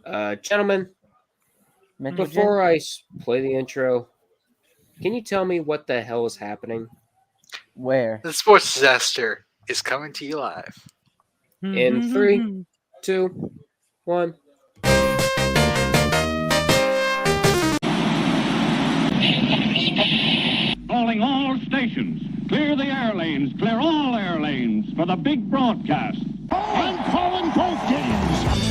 Gentlemen, Mental before play the intro, can you tell me what the hell is happening? Where? The sports disaster is coming to you live. In 3, 2, 1. Calling all stations. Clear the air lanes. Clear all air lanes for the big broadcast. I'm calling both games.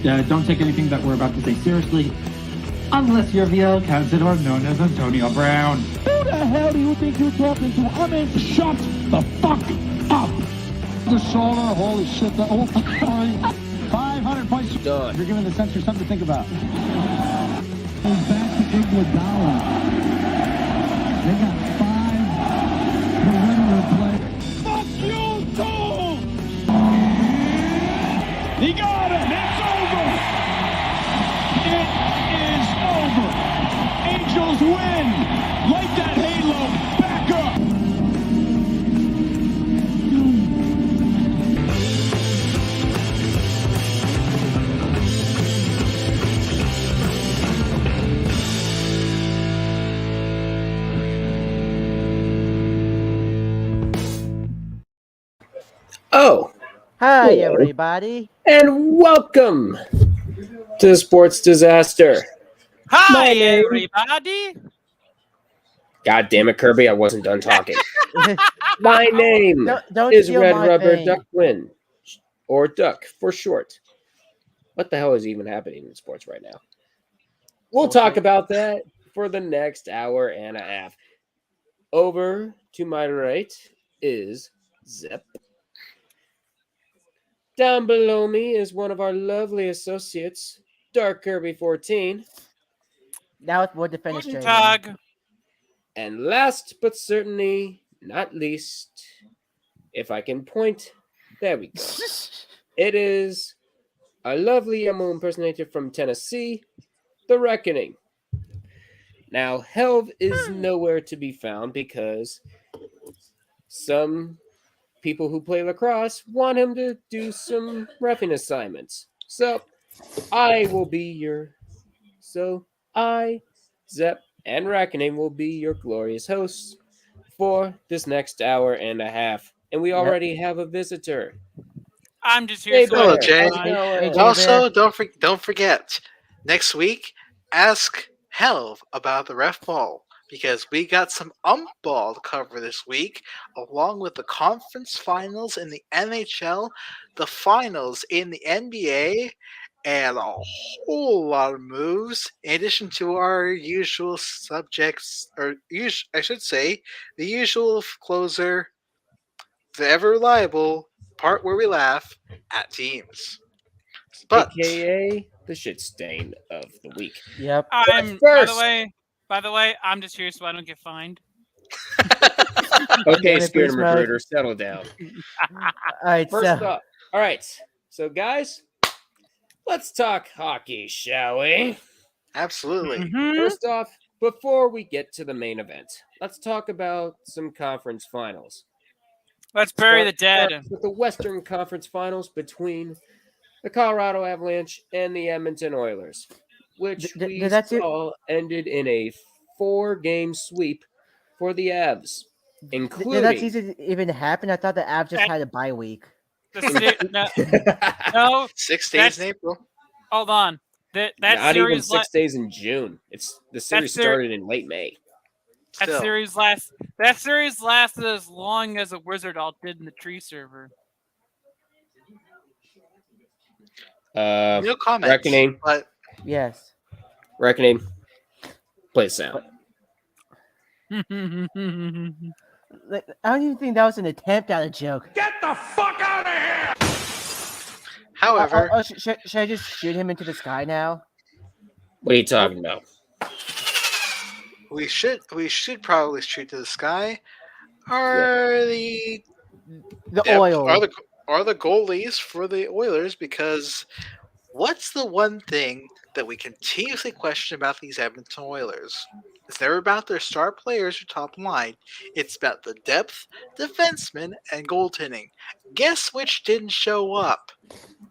Don't take anything that we're about to say seriously, unless you're the El Cazador known as Antonio Brown. Who the hell do you think you're talking to? I mean, shut the fuck up. The solar, holy shit, the old 500 points. Done. You're giving the censor something to think about. Back to Iguodala. They got 5 perimeter players. Fuck you, too! He got it! It's over! It is over! Angels win! Light that halo back up! Oh, Hi, Hello. everybody. and welcome to the Sports Disaster. Hi, My name- everybody. God damn it, Kirby, I wasn't done talking. My name Don't is steal Red my Rubber thing. Duck Win, or Duck for short. What the hell is even happening in sports right now? We'll talk about that for the next hour and a half. Over to my right is Zip. Down below me is one of our lovely associates, Dark Kirby 14. Now it's more Guten defenestrating. Tag. And last but certainly not least, if I can point, there we go. It is our lovely Emo impersonator from Tennessee, The Reckoning. Now, Helv is nowhere to be found because some people who play lacrosse want him to do some roughing assignments. So, I, Zep, and Reckoning will be your glorious hosts for this next hour and a half. And we already have a visitor. I'm just Hey, here so Hello, I Bear. Jay. How's it going? Hey, Jay. Also, don't forget, next week, ask Helv about the ref ball because we got some ball to cover this week, along with the conference finals in the NHL, the finals in the NBA, and a whole lot of moves. In addition to our usual subjects, I should say, the usual closer, the ever reliable part where we laugh at teams. But AKA the shit stain of the week. Yep. I'm first- by the way, I'm just here so I don't get fined. Okay, Damn it, Spirit Beast Mode. Magruder, settle down. All right, First so up. All right. So, guys, let's talk hockey, shall we? absolutely. Mhm. First off, before we get to the main event, let's talk about some conference finals. Let's bury the Start dead. with the Western Conference Finals between the Colorado Avalanche and the Edmonton Oilers, which we that's it? saw ended in a 4-game sweep for the Avs, did that including season even happen? I thought the Avs just had a bye week. No, 6 days That's- in April. hold on. That not even series 6 days in June. The series started in late May. that Still, series lasted as long as a Wizard alt did in the tree server. no comments. Reckoning. But Yes. Reckoning. Play sound. Like, I don't even think that was an attempt at a joke. Get the fuck out of here! however, Should I just shoot him into the sky now? What are you talking about? we should probably shoot to the sky. Are The oil. are the goalies for the Oilers because What's the one thing that we continuously question about these Edmonton Oilers? It's never about their star players or top line. It's about the depth, defensemen, and goaltending. Guess which didn't show up?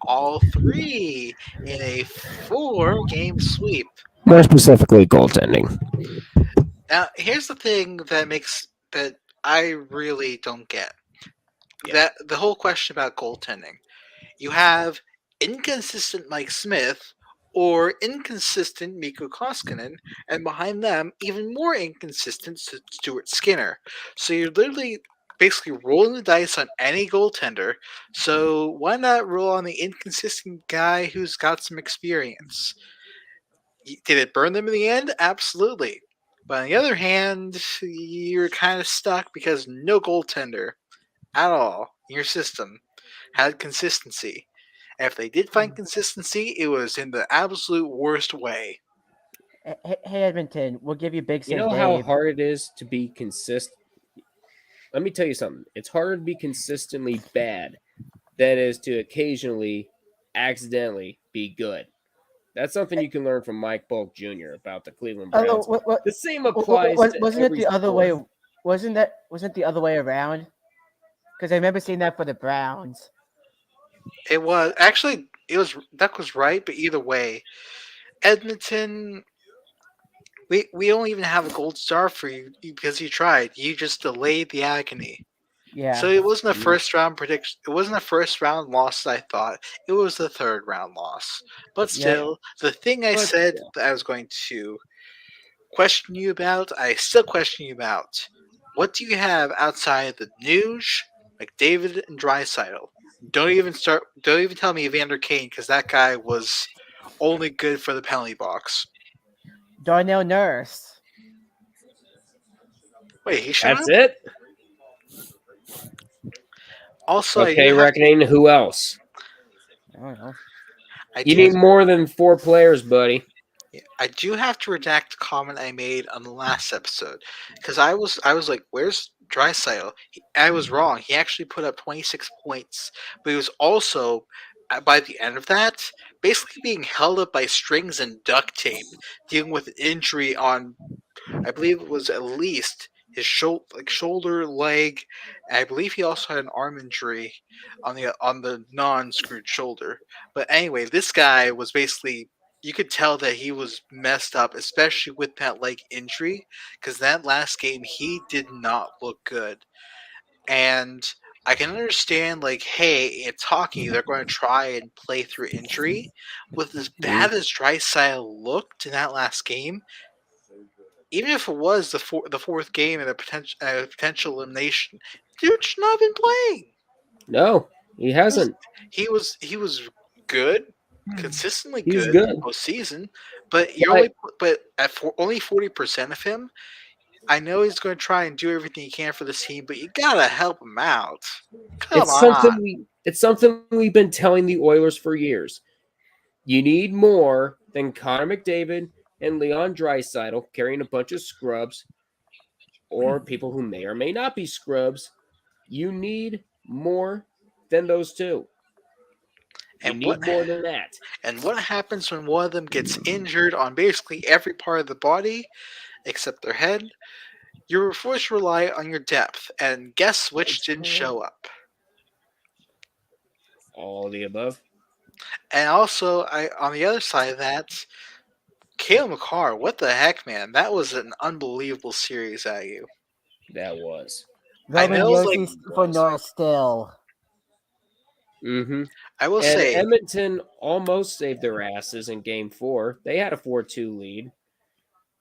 All three in a 4-game sweep. More specifically, goaltending. Now, here's the thing that I really don't get. Yeah. That the whole question about goaltending. You have inconsistent Mike Smith or inconsistent Mikko Koskinen, and behind them, even more inconsistent Stuart Skinner. So you're literally basically rolling the dice on any goaltender. So why not roll on the inconsistent guy who's got some experience? Did it burn them in the end? Absolutely. But on the other hand, you're kind of stuck because no goaltender at all in your system had consistency. And if they did find consistency, it was in the absolute worst way. Hey, Edmonton, we'll give you Big You Sid know how Dave. hard it is to be consistent? Let me tell you something. It's harder to be consistently bad than it is to occasionally, accidentally be good. That's something you can learn from Mike Bulk Jr. about the Cleveland Browns. The same applies to wasn't it every the other sport. way? Wasn't the other way around? Because I remember seeing that for the Browns. It was actually Duck was right, but either way, Edmonton. We don't even have a gold star for you because you tried. You just delayed the agony. Yeah. So it wasn't a first round prediction. It wasn't a first round loss. I thought it was the third round loss. But still, the thing I said that I was going to question you about, I still question you about. What do you have outside the Nuge, McDavid, and Draisaitl? Don't even tell me Evander Kane because that guy was only good for the penalty box. Darnell Nurse. Wait, he showed That's up? it? Also, Okay, Reckoning, who else? I don't know. You need more than 4 players, buddy. I do have to redact the comment I made on the last episode because I was like, "Where's Draisaitl?" I was wrong. He actually put up 26 points, but he was also by the end of that basically being held up by strings and duct tape, dealing with an injury on, I believe it was at least his shoulder, leg. And I believe he also had an arm injury on the non-screwed shoulder. But anyway, this guy was basically, you could tell that he was messed up, especially with that leg injury, because that last game he did not look good. And I can understand, like, hey, it's hockey; they're going to try and play through injury. With as bad as Draisaitl looked in that last game, even if it was the fourth game and a potential elimination, dude should not have been playing. No, he hasn't. He was good, consistently He's good good. postseason, but only 40% of him. I know he's going to try and do everything he can for this team, but you gotta help him out. Come on. It's something we've been telling the Oilers for years. You need more than Connor McDavid and Leon Draisaitl carrying a bunch of scrubs or people who may or may not be scrubs. You need more than those two. You need more than that. And what happens when one of them gets injured on basically every part of the body except their head? You're forced to rely on your depth, and guess which didn't show up? All of the above. And also, on the other side of that, Cale McCarr, what the heck, man? That was an unbelievable series at you. That was. Roman Yossi for Norris still. Mm-hmm. I will say, Edmonton almost saved their asses in Game 4. They had a 4-2 lead.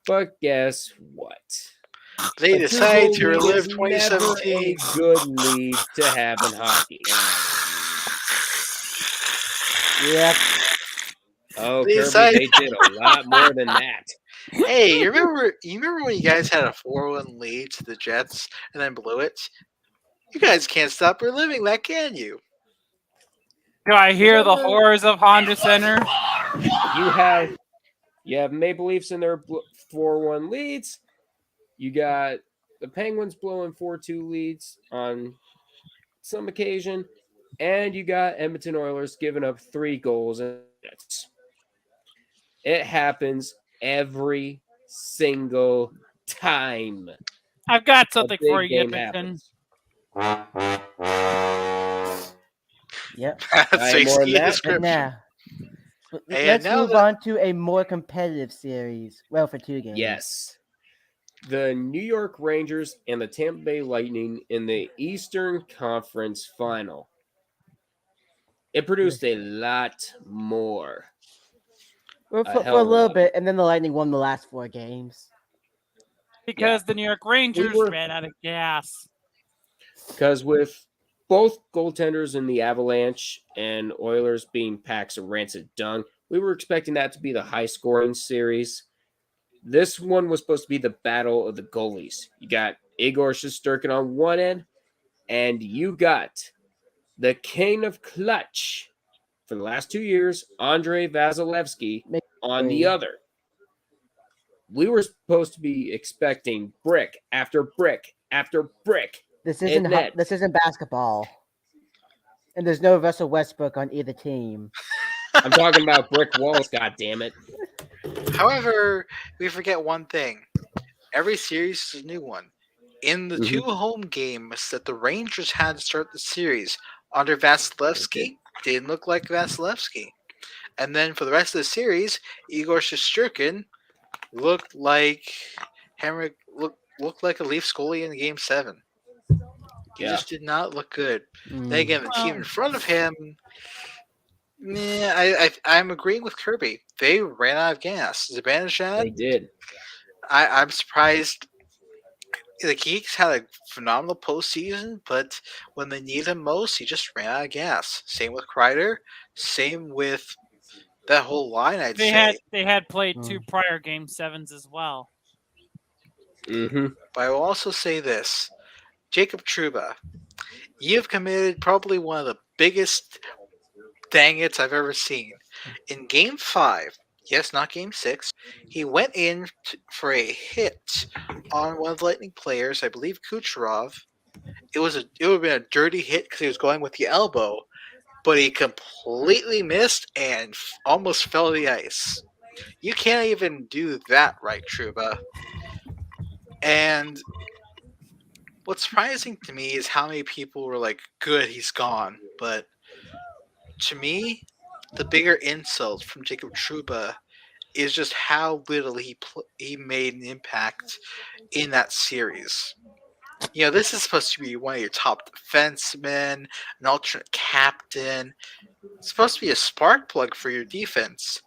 But guess what? They decided to relive Never 2017. a good lead to have in hockey. Yep. Oh, Kirby, they did a lot more than that. Hey, you remember when you guys had a 4-1 lead to the Jets and then blew it? You guys can't stop reliving that, can you? Do I hear the horrors of Honda Center? You have Maple Leafs in their 4-1 leads. You got the Penguins blowing 4-2 leads on some occasion. And you got Edmonton Oilers giving up 3 goals in It happens every single time I've got a something for big you, game Edmonton. happens. Yep. That's Aye, more than basically a that. And description. now, And let's now move that- on to a more competitive series. Well, for 2 games. Yes. The New York Rangers and the Tampa Bay Lightning in the Eastern Conference Final. It produced a lot more. Well, A for hell a of a little lot. bit, and then the Lightning won the last 4 games. Because the New York Rangers were- ran out of gas. Because with both goaltenders in the Avalanche and Oilers being packs of rancid dung, we were expecting that to be the high-scoring series. This one was supposed to be the battle of the goalies. You got Igor Shesterkin on one end, and you got the king of clutch for the last 2 years, Andrei Vasilevsky, on the other. We were supposed to be expecting brick after brick after brick. This in isn't net. this isn't basketball, and there's no Russell Westbrook on either team. I'm talking about brick walls, goddammit. However, we forget one thing. Every series is a new one. In the Mhm. 2 home games that the Rangers had to start the series under Vasilevsky, didn't look like Vasilevsky. And then for the rest of the series, Igor Shesterkin looked like Henrik looked like a Leafs goalie in Game 7. He Yeah. just did not look good. Mm. Then again, the team in front of him, I'm agreeing with Kirby. They ran out of gas. They Zibanejad, did. I'm surprised. Like, he's had a phenomenal postseason, but when they need him most, he just ran out of gas. Same with Kreider. Same with that whole line, I'd say. They had played 2 prior Game 7s as well. Mm-hmm. But I will also say this. Jacob Trouba, you've committed probably one of the biggest dang-its I've ever seen. In Game 5, yes, not Game 6, he went in for a hit on one of the Lightning players, I believe Kucherov. It would have been a dirty hit because he was going with the elbow, but he completely missed and almost fell to the ice. You can't even do that right, Trouba. And what's surprising to me is how many people were like, good, he's gone. But to me, the bigger insult from Jacob Trouba is just how little he made an impact in that series. You know, this is supposed to be one of your top defensemen, an alternate captain. It's supposed to be a spark plug for your defense.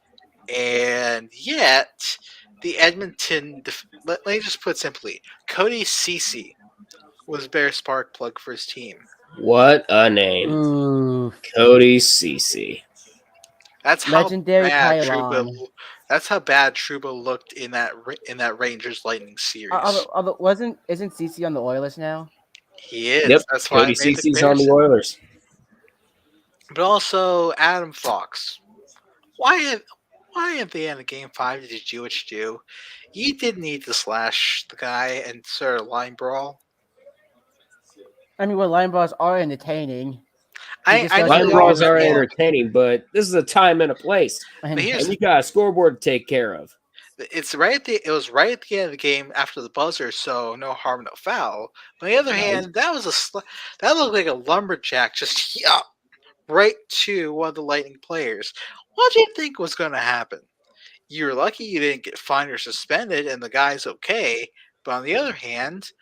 And yet, the Edmonton... let me just put it simply. Cody Ceci was a better spark plug for his team. What a name. Ooh. Cody Ceci. That's how Legendary bad pylon. That's how bad Trouba looked in that Rangers Lightning series. Isn't CC on the Oilers now? He is. Yep. That's why Cody I made the Ceci's on the comparison. Oilers. But also Adam Fox. Why at the end of Game 5 did you do what you do? You didn't need to slash the guy and start a line brawl. I mean, well, line brawls are entertaining. I just know doesn't Line they brawls are, are but entertaining, but this is a time and a place. And here's And you got a scoreboard to take care of. it was right at the end of the game after the buzzer, so no harm, no foul. But on the other hand, that looked like a lumberjack just right to one of the Lightning players. What do you think was going to happen? You were lucky you didn't get fined or suspended, and the guy's okay. But on the other hand,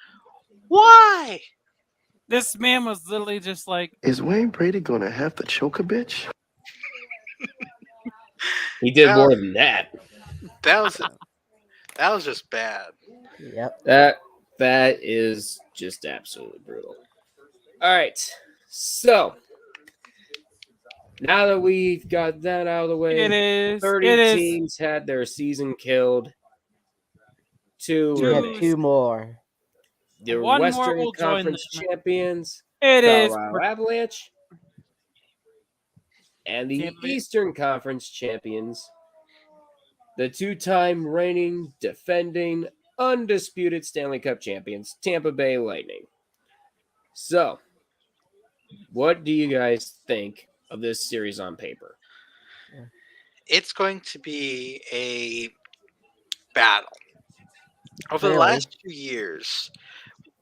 why? This man was literally just like, Is Wayne Brady gonna have to choke a bitch? He did Well, more than that. That was just bad. Yep. That is just absolutely brutal. All right. So now that we've got that out of the way, it is. 30 It is. teams had their season killed. We have 2 more. The One more Western will join Conference them. champions, It is. Colorado Avalanche, and the Tampa Bay. Eastern Conference champions, the 2-time reigning, defending, undisputed Stanley Cup champions, Tampa Bay Lightning. So, what do you guys think of this series on paper? it's going to be a battle. Over the Really? last 2 years,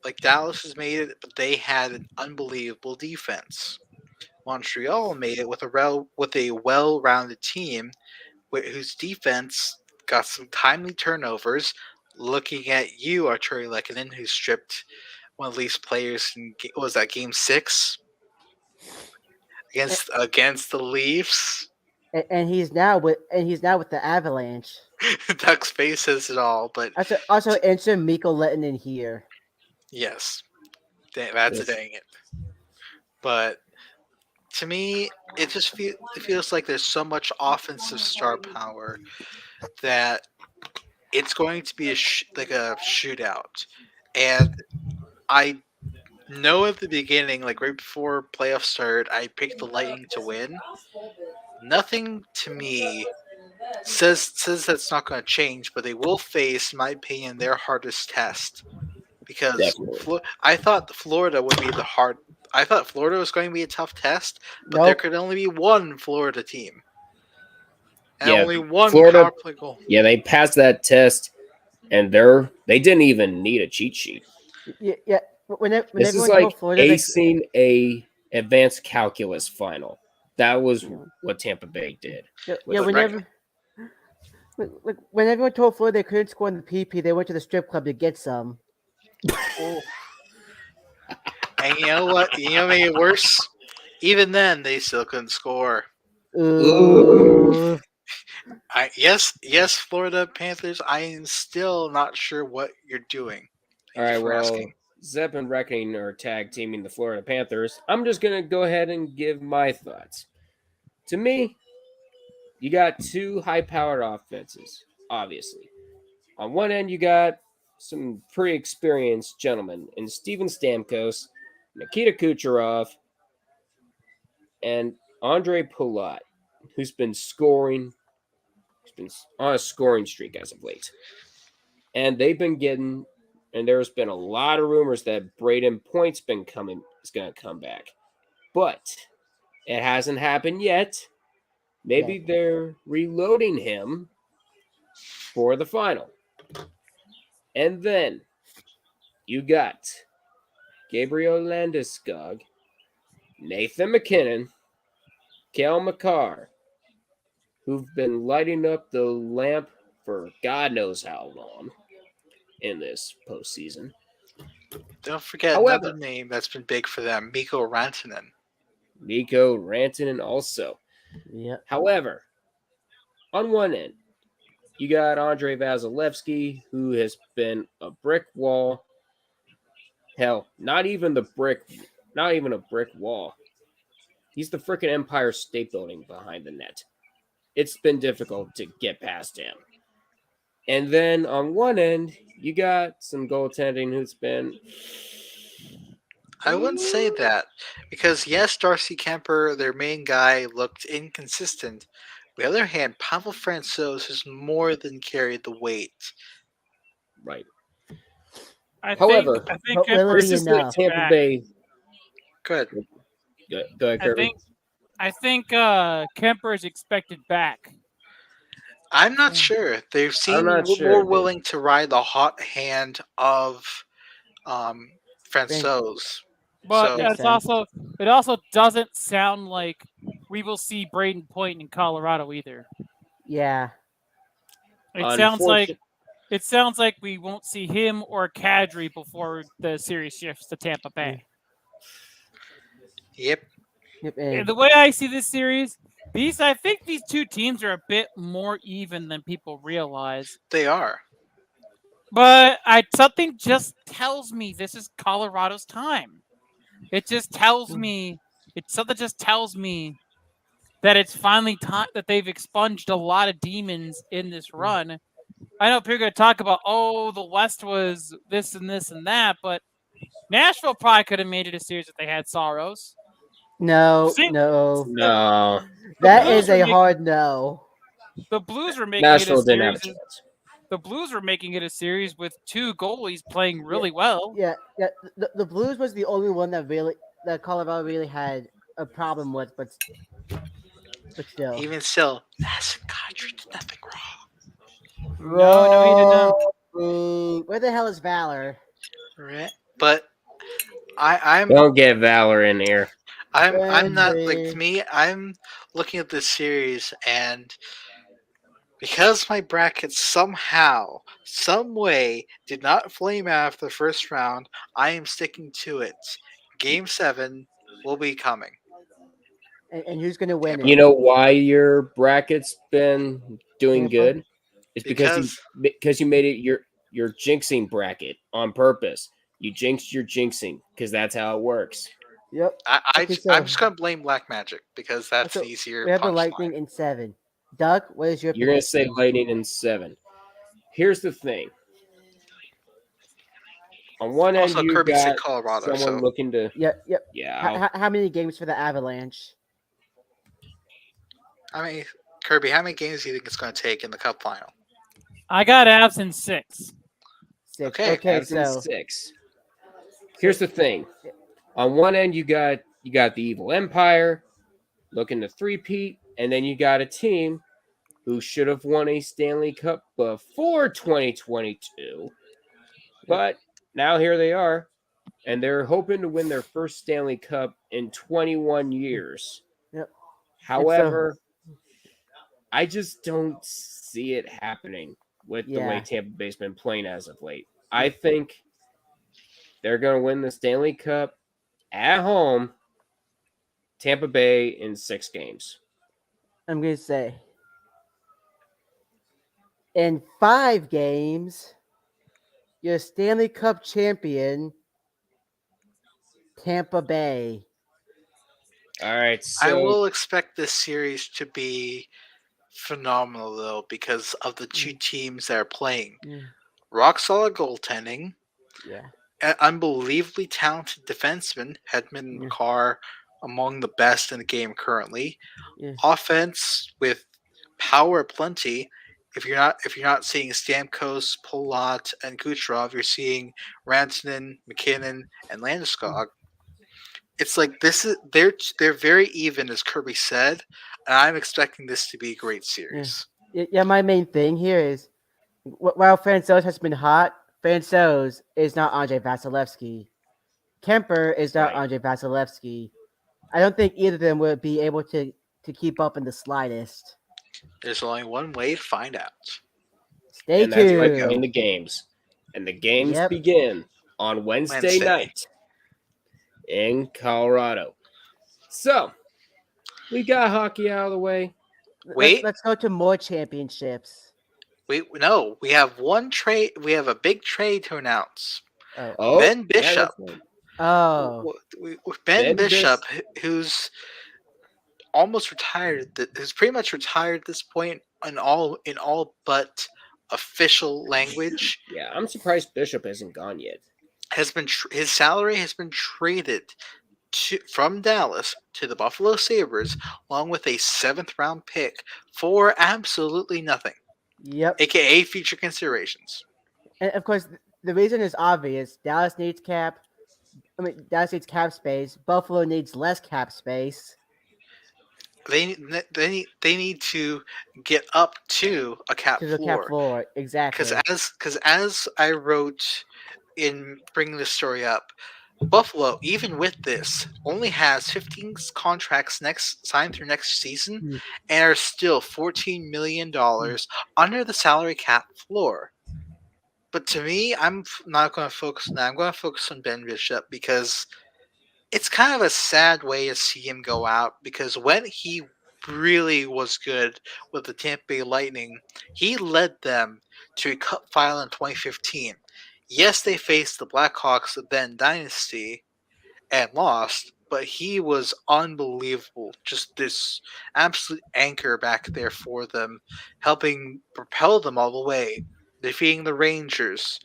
like Dallas has made it, but they had an unbelievable defense. Montreal made it with a well-rounded team whose defense got some timely turnovers. Looking at you, Arturi Lehkonen, who stripped one of the least players in what was that game 6 against the Leafs. And he's now with the Avalanche. Duck's face says it all, but Also insert Mikko Lehtinen here. yes, that's Yes. dang it. But to me, it feels like there's so much offensive star power that it's going to be like a shootout. And I know at the beginning, like right before playoffs start, I picked the Lightning to win. Nothing to me says that's not going to change, but they will face, in my opinion, their hardest test. Because Definitely. I thought Florida would be I thought Florida was going to be a tough test, but there could only be one Florida team. And Yeah, only one Florida- power play goal. Yeah, they passed that test, and they didn't even need a cheat sheet. Yeah. When This is everyone like told Florida, acing a advanced calculus final. That was what Tampa Bay did. when everyone told Florida they couldn't score in the PP, they went to the strip club to get some. And you know what? You know what made it worse? Even then, they still couldn't score. Ooh. Yes, Florida Panthers. I am still not sure what you're doing. All right, well, Zeb and Reckoning are tag teaming the Florida Panthers. I'm just going to go ahead and give my thoughts. To me, you got two high-powered offenses, obviously. On one end, you got some pretty experienced gentlemen in Steven Stamkos, Nikita Kucherov, and Andre Palat, who's been scoring. He's been on a scoring streak as of late. And they've been getting, and there's been a lot of rumors that Braden Point's is going to come back. But it hasn't happened yet. Maybe they're reloading him for the final. And then you got Gabriel Landeskog, Nathan McKinnon, Cale Makar, who've been lighting up the lamp for God knows how long in this postseason. Don't forget another name that's been big for them, Mikko Rantanen. Mikko Rantanen also. Yeah. However, on one end, you got Andrei Vasilevsky, who has been a brick wall. Hell, not even a brick wall. He's the freaking Empire State Building behind the net. It's been difficult to get past him. And then on one end, you got some goaltending who's been... I wouldn't say that. Because yes, Darcy Kemper, their main guy, looked inconsistent. On the other hand, Pavel Francouz has more than carried the weight. Right. However, I think this is the Tampa Bay. Good. Go ahead, Kirby. I think Kemper is expected back. I'm not sure. They seem more willing to ride the hot hand of Francouz. But it also doesn't sound like we will see Braden Point in Colorado either. Yeah. It sounds like we won't see him or Kadri before the series shifts to Tampa Bay. Yep. And the way I see this series, I think these two teams are a bit more even than people realize. They are. But something just tells me this is Colorado's time. It just tells me that it's finally time that they've expunged a lot of demons in this run. I know people are going to talk about, the West was this and this and that, but Nashville probably could have made it a series if they had Saros. No. That is a hard no. The Blues were making Nashville it a didn't have a series. chance. The Blues were making it a series with two goalies playing really well. Yeah. The Blues was the only one that Colorado really had a problem with, but But still. Even still, Madison Kadri did nothing wrong. No, he did not. Where the hell is Valor? Right? But I'm Don't get Valor in here. I'm not like, Randy. to me, I'm looking at this series, and because my bracket somehow, some way did not flame out after the first round, I am sticking to it. Game 7 will be coming. And who's going to win You it? know why your bracket's been doing Tampa? good? It's Because because you made it your jinxing bracket on purpose. You jinxed your jinxing because that's how it works. Yep. I'm Okay, just gonna blame Black Magic because that's so the easier we have the punchline. Lightning in 7. Doug, what is your You're gonna say prediction? Lightning in 7. Here's the thing. On one end, Also, you Kirby said got Colorado, someone so looking to Yep. yeah. How many games for the Avalanche? I mean, Kirby, how many games do you think it's going to take in the Cup Final? I got Avs in 6. 6. Okay, Okay, Avs in so 6. Here's the thing. On one end, you got the Evil Empire looking to threepeat, and then you got a team who should have won a Stanley Cup before 2022, but now here they are, and they're hoping to win their first Stanley Cup in 21 years. Yep. However, I just don't see it happening with the way Yeah. Tampa Bay's been playing as of late. I think they're going to win the Stanley Cup at home, Tampa Bay, in 6 games. I'm going to say in 5 games, your Stanley Cup champion, Tampa Bay. All right, I so will expect this series to be phenomenal, though, because of the two teams that are playing. Yeah. Rock solid goaltending, Yeah. an unbelievably talented defenseman, Hedman and Yeah. Carr, among the best in the game currently. Yeah. Offense with power plenty. If you're not seeing Stamkos, Palat, and Kucherov, you're seeing Rantanen, McKinnon, and Landeskog. It's like they're very even, as Kirby said, and I'm expecting this to be a great series. Yeah, my main thing here is while Francouz has been hot, Francouz is not Andrei Vasilevsky. Kemper is not Right. Andrei Vasilevsky. I don't think either of them would be able to keep up in the slightest. There's only one way to find out. Stay and that's by tuned. playing the games. And the games Yep. begin on Wednesday night in Colorado. So, we got hockey out of the way. Wait. Let's go to more championships. No, we have one trade. We have a big trade to announce. Oh, Ben Bishop. Yeah, that's Oh, Ben Ben Bishop, who's almost retired, who's pretty much retired at this point in all but official language, yeah, I'm surprised Bishop hasn't gone yet. his salary has been traded from Dallas to the Buffalo Sabres, along with a 7th round pick for absolutely nothing, yep. aka future considerations. And of course, the reason is obvious. Dallas needs cap space. Buffalo needs less cap space. They need to get up to a cap To the floor. cap floor, exactly. Because as I wrote in bringing this story up, Buffalo, even with this, only has 15 contracts signed through next season, and are still $14 million under the salary cap floor. But to me, I'm not going to focus on that. I'm going to focus on Ben Bishop because it's kind of a sad way to see him go out, because when he really was good with the Tampa Bay Lightning, he led them to a cup final in 2015. Yes, they faced the Blackhawks, the then dynasty, and lost, but he was unbelievable. Just this absolute anchor back there for them, helping propel them all the way, defeating the Rangers,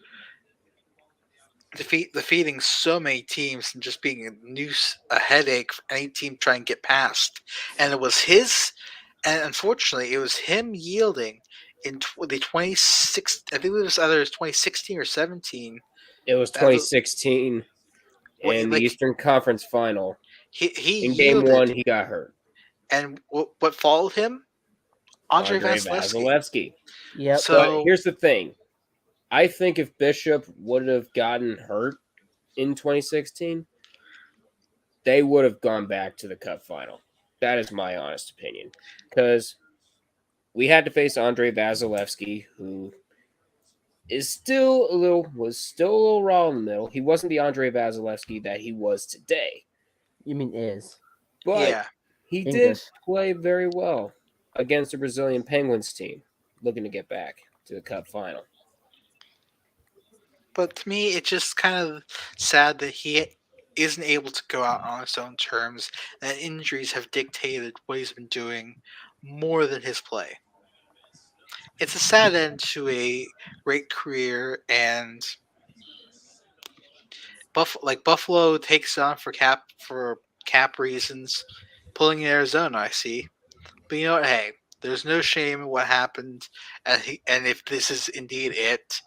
defeating so many teams, and just being a headache for any team trying to get past. And it was unfortunately, it was him yielding in the 26. I think it was either 2016 or 17. It was 2016 in the Eastern Conference Final. He in Game yielded, 1, he got hurt. And what followed him? Andre Vasilevsky. Vasilevsky. Yep. So- But here's the thing. I think if Bishop would have gotten hurt in 2016, they would have gone back to the Cup final. That is my honest opinion. Because we had to face Andre Vasilevsky, who was still a little raw in the middle. He wasn't the Andre Vasilevsky that he was today. You mean is? But Yeah. he did English. play very well against the Brazilian Penguins team, looking to get back to the Cup final. But to me, it's just kind of sad that he isn't able to go out on his own terms, and that injuries have dictated what he's been doing more than his play. It's a sad end to a great career, and Buffalo takes it on for cap reasons, pulling in Arizona. I see, but you know what? Hey, there's no shame in what happened, and if this is indeed it,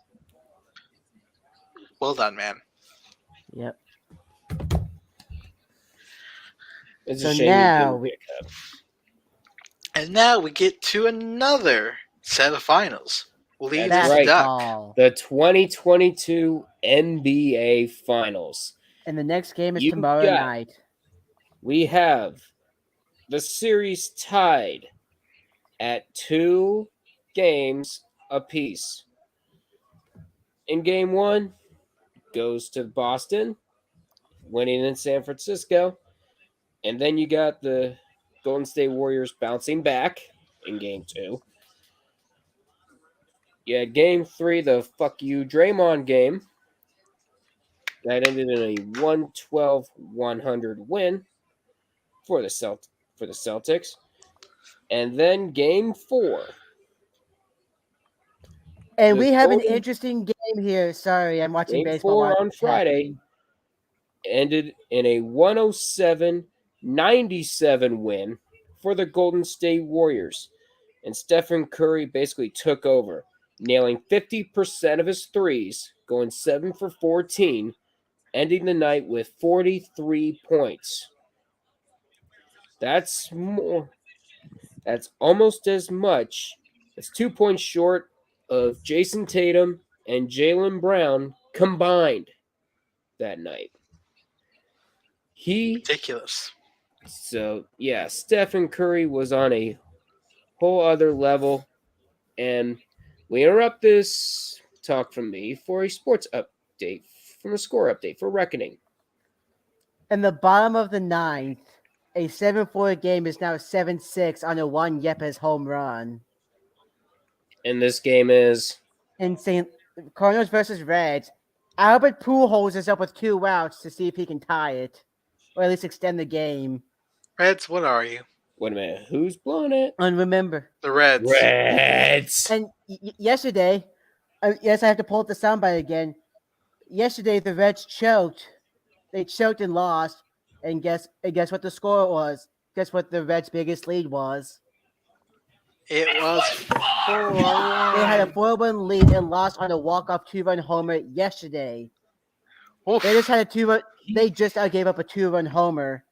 well done, man. Yep. It's So a shame now he didn't get a cup. And now we get to another set of finals. Leaves That's the right. duck. Basketball. The 2022 NBA Finals. And the next game is You tomorrow got- night. We have the series tied at 2 games apiece. In game 1, goes to Boston, winning in San Francisco. And then you got the Golden State Warriors bouncing back in game 2. You had game 3, the fuck you Draymond game. That ended in a 112-100 win for the Celtics. And then game 4. And The we have an Golden- interesting game here. Sorry, I'm watching Game baseball. 4 while on it's Friday happening. ended in a 107-97 win for the Golden State Warriors. And Stephen Curry basically took over, nailing 50% of his threes, going 7 for 14, ending the night with 43 points. That's more. That's almost as much. That's 2 points short of Jason Tatum and Jaylen Brown combined that night. Ridiculous. Stephen Curry was on a whole other level. And we interrupt this talk from me for a sports update, from a score update for Reckoning. In the bottom of the ninth, a 7-4 game is now 7-6 on a one Yepes home run. And this game is In St. Cardinals versus Reds, Albert Pujols is up with 2 outs to see if he can tie it, or at least extend the game. Reds, what are you? wait a minute, who's blowing it? And remember, The Reds. Reds. and yesterday, yes, I have to pull up the soundbite again. Yesterday, the Reds choked. They choked and lost. And guess what the score was? Guess what the Reds' biggest lead was? It was 4-1. They had a 4-1 lead and lost on a walk-off 2-run homer yesterday. Oof. They just had a 2-run. They just gave up a 2-run homer.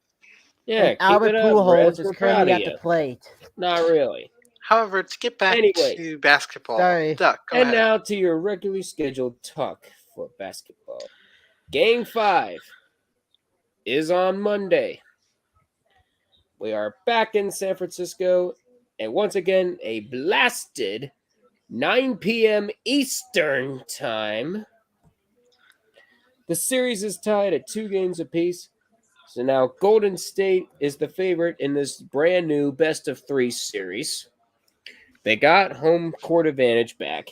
Yeah, And Albert keep it up, Pujols Reds. is We're proud currently of at you. the plate. Not really. However, to get back Anyway. to basketball, Sorry. Duck, go And ahead. now to your regularly scheduled talk for basketball. Game 5 is on Monday. We are back in San Francisco, and once again, a blasted 9 p.m. Eastern time. The series is tied at 2 games apiece. So now Golden State is the favorite in this brand new best of 3 series. They got home court advantage back.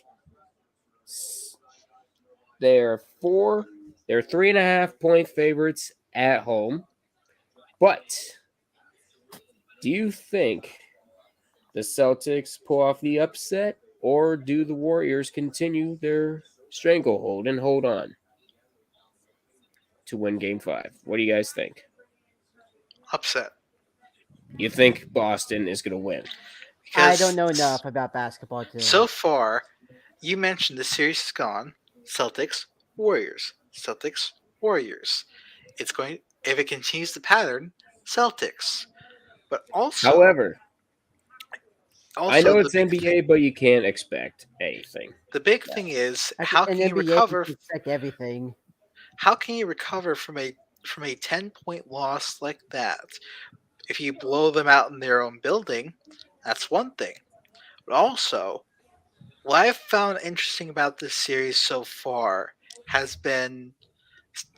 They're 3.5 point favorites at home. But do you think the Celtics pull off the upset, or do the Warriors continue their stranglehold and hold on to win game 5? What do you guys think? Upset. You think Boston is going to win? I Because don't know enough about basketball to. So far, you mentioned the series is gone. Celtics, Warriors. Celtics, Warriors. It's going. If it continues the pattern, Celtics. But also, However, I know it's the big NBA, but you can't expect anything. The big thing is I how think can in you NBA, recover? you expect everything. How can you recover from a 10-point loss like that? If you blow them out in their own building, that's one thing. But also, what I've found interesting about this series so far has been,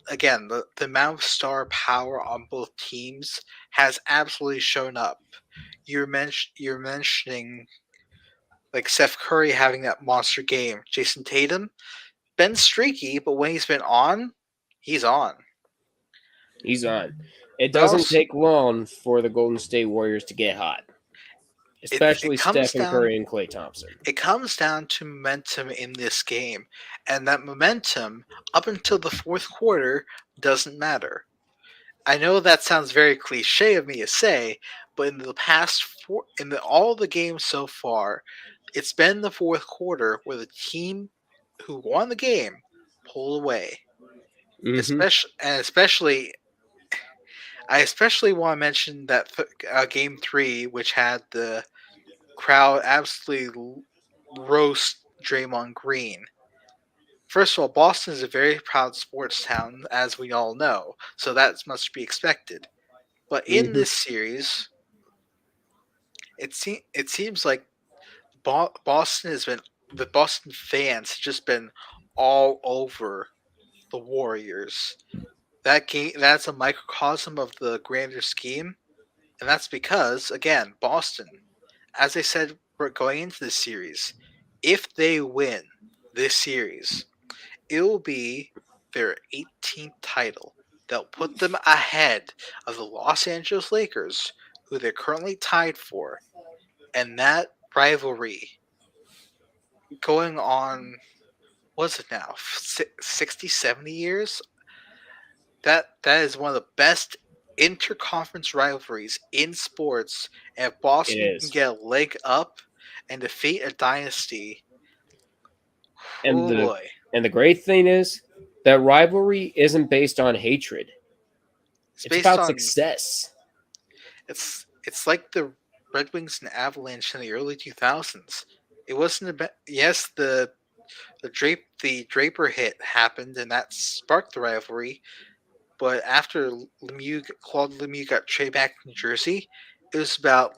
again, the amount of star power on both teams has absolutely shown up. You're mentioning like Steph Curry having that monster game. Jason Tatum, been streaky, but when he's been on, he's on. He's on. It But doesn't also, take long for the Golden State Warriors to get hot, especially Stephen Curry and Klay Thompson. It comes down to momentum in this game, and that momentum, up until the fourth quarter, doesn't matter. I know that sounds very cliche of me to say, but in the past all the games so far, it's been the fourth quarter where the team who won the game pulled away. Mm-hmm. I especially want to mention that game 3, which had the crowd absolutely roast Draymond Green. First of all, Boston is a very proud sports town, as we all know, so that must be expected. But in this series, it seems like Boston has been the Boston fans have just been all over the Warriors. That's a microcosm of the grander scheme, and that's because, again, Boston, as I said, we're going into this series, if they win this series, it will be their 18th title. They'll put them ahead of the Los Angeles Lakers, who they're currently tied for, and that rivalry going on, what's it now, 60, 70 years? That is one of the best interconference rivalries in sports, and if Boston can get a leg up and defeat a dynasty, And boy. the great thing is that rivalry isn't based on hatred. It's based about on success. It's like the Red Wings and Avalanche in the early 2000s. It wasn't about, yes, the Draper hit happened and that sparked the rivalry, but after Claude Lemieux got traded back to New Jersey, it was about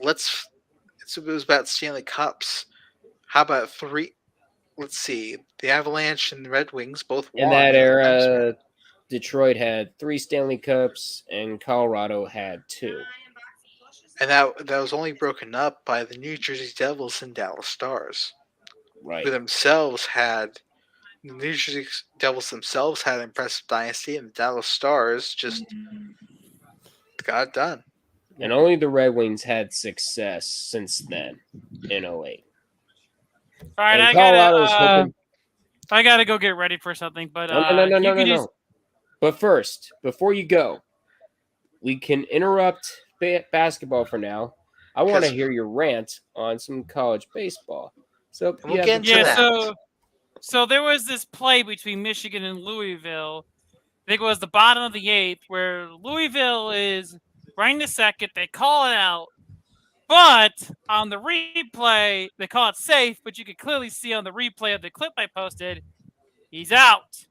Stanley Cups. How about three? Let's see, the Avalanche and the Red Wings both won. In that era, Detroit had 3 Stanley Cups and Colorado had 2. And that was only broken up by the New Jersey Devils and Dallas Stars. Right. The New Jersey Devils themselves had an impressive dynasty, and the Dallas Stars just got it done. And only the Red Wings had success since then in 08. All right, and I gotta go get ready for something. But no. But first, before you go, we can interrupt basketball for now. I want to hear your rant on some college baseball. So we'll get into that. So there was this play between Michigan and Louisville. I think it was the bottom of the 8th, where Louisville is running the second. They call it out. But on the replay, they call it safe, but you can clearly see on the replay of the clip I posted, he's out.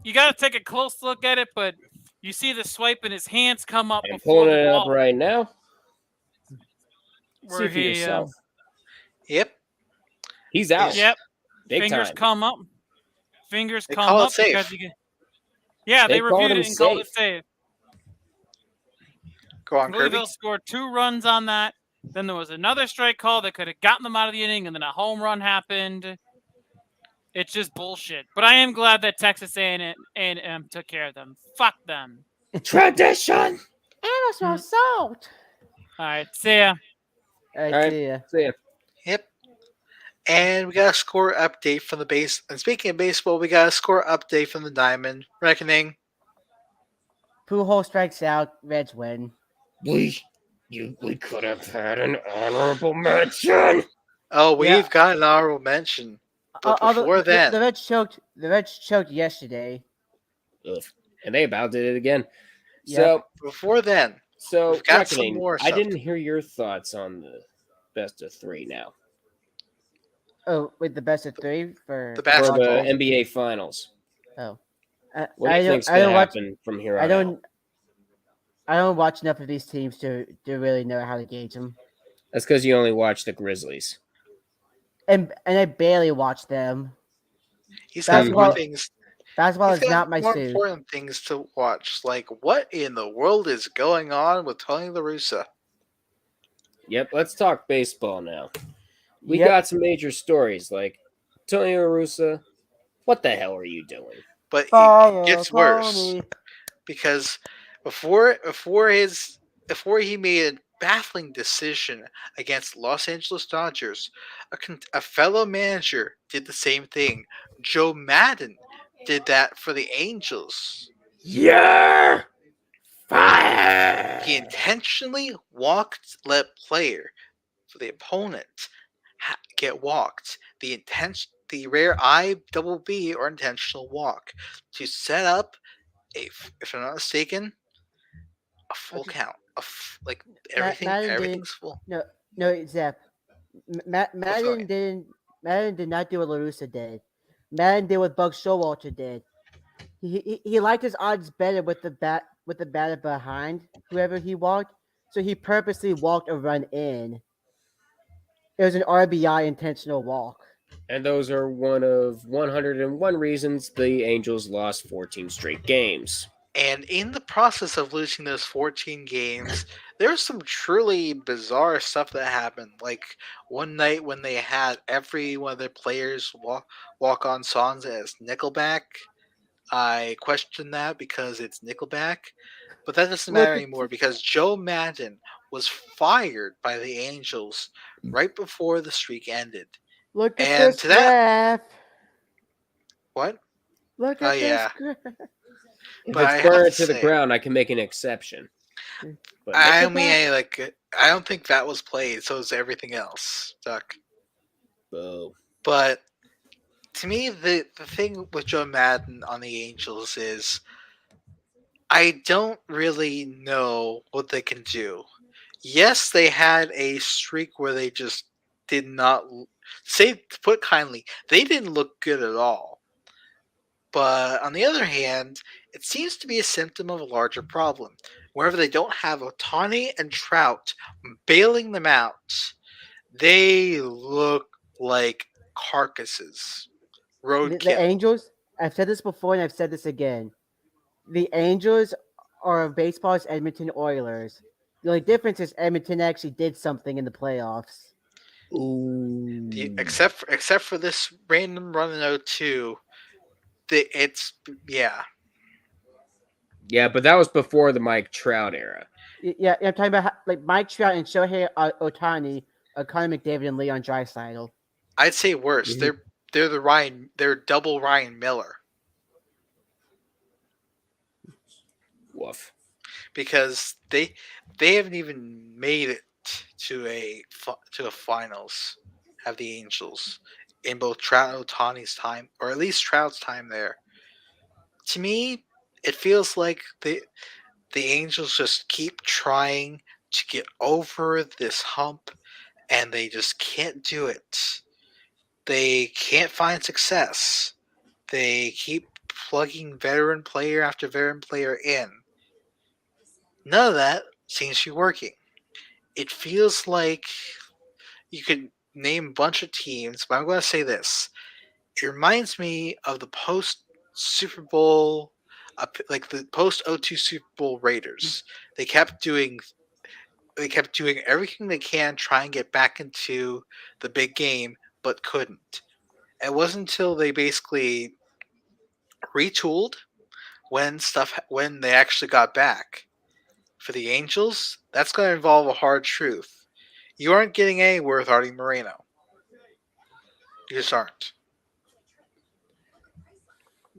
You got to take a close look at it, but you see the swipe and his hands come up. I'm pulling it up right now. See for yourself. Yep. He's out. Yep. Big Fingers time. come up. Fingers they come call up. It safe. Because they reviewed it and called it safe. Go on, Louisville Kirby. scored 2 runs on that. Then there was another strike call that could have gotten them out of the inning, and then a home run happened. It's just bullshit. But I am glad that Texas A&M took care of them. Fuck them. Tradition. Aerosol salt. All right, see ya. All right, see ya. See ya. Yep. And we got a score update from the base. And speaking of baseball, we got a score update from the Diamond Reckoning. Pujols strikes out. Reds win. We could have had an honorable mention. Oh, we've got an honorable mention. But before then, the Reds choked. The Reds choked yesterday. Ugh. And they about did it again. Yep. So before then, So, We've got some Reckoning, more I stuff. didn't hear your thoughts on the best of three now Oh, with the best of three for The for basketball. the basketball? NBA Finals. Oh, What do you think's I going to don't watch. happen from here I on out? don't. I don't watch enough of these teams to really know how to gauge them, That's because you only watch the Grizzlies. and I barely watch them. He's got more Basketball. things. Basketball He's is got not my more suit. important things to watch. Like, what in the world is going on with Tony La Russa? Yep, let's talk baseball now. We Yep. got some major stories like Tony La Russa, what the hell are you doing? But Fire it gets worse Tony. because before he made a baffling decision against Los Angeles Dodgers, a fellow manager did the same thing. Joe Madden did that for the Angels. You're fired. He intentionally let player for the opponent get walked. The rare IBB or intentional walk to set up if I'm not mistaken, a full Okay. count of like everything's full. No, Zep. Madden didn't. Madden did not do what La Russa did. Madden did what Buck Showalter did. He liked his odds better with the batter behind whoever he walked, so he purposely walked a run in. It was an RBI intentional walk. And those are one of 101 reasons the Angels lost 14 straight games. And in the process of losing those 14 games, there's some truly bizarre stuff that happened. Like one night when they had every one of their players walk on songs as Nickelback. I question that because it's Nickelback. But that doesn't matter anymore because Joe Madden was fired by the Angels right before the streak ended. Look at And this to that, graph. what? Look Oh at yeah. this graph. If But I it's have burned to to the say- ground, I can make an exception. But I Nickelback? mean, I don't think that was played. So is everything else, Duck. Boo. But to me, the thing with Joe Madden on the Angels is I don't really know what they can do. Yes, they had a streak where they just did not say, to put kindly, they didn't look good at all. But on the other hand, it seems to be a symptom of a larger problem. Wherever they don't have Ohtani and Trout bailing them out, they look like carcasses. The Roadkill. Angels. I've said this before and I've said this again. The Angels are baseball's Edmonton Oilers. The only difference is Edmonton actually did something in the playoffs. Ooh. Except for this random run in 0-2, yeah. Yeah, but that was before the Mike Trout era. Yeah, I'm talking about like Mike Trout and Shohei Ohtani, Connor McDavid, and Leon Draisaitl. I'd say worse. Mhm. They're double Ryan Miller Woof. because they haven't even made it to a finals. Have the Angels in both Trout and Ohtani's time, or at least Trout's time there. To me, it feels like the Angels just keep trying to get over this hump, and they just can't do it. They can't find success. They keep plugging veteran player after veteran player in. None of that seems to be working. It feels like you could name a bunch of teams, but I'm going to say this. It reminds me of the post Super Bowl, like the post 0-2 Super Bowl Raiders. They kept doing everything they can try and get back into the big game, but couldn't. It wasn't until they basically retooled when they actually got back. For the Angels, that's going to involve a hard truth. You aren't getting anywhere with Artie Moreno. You just aren't.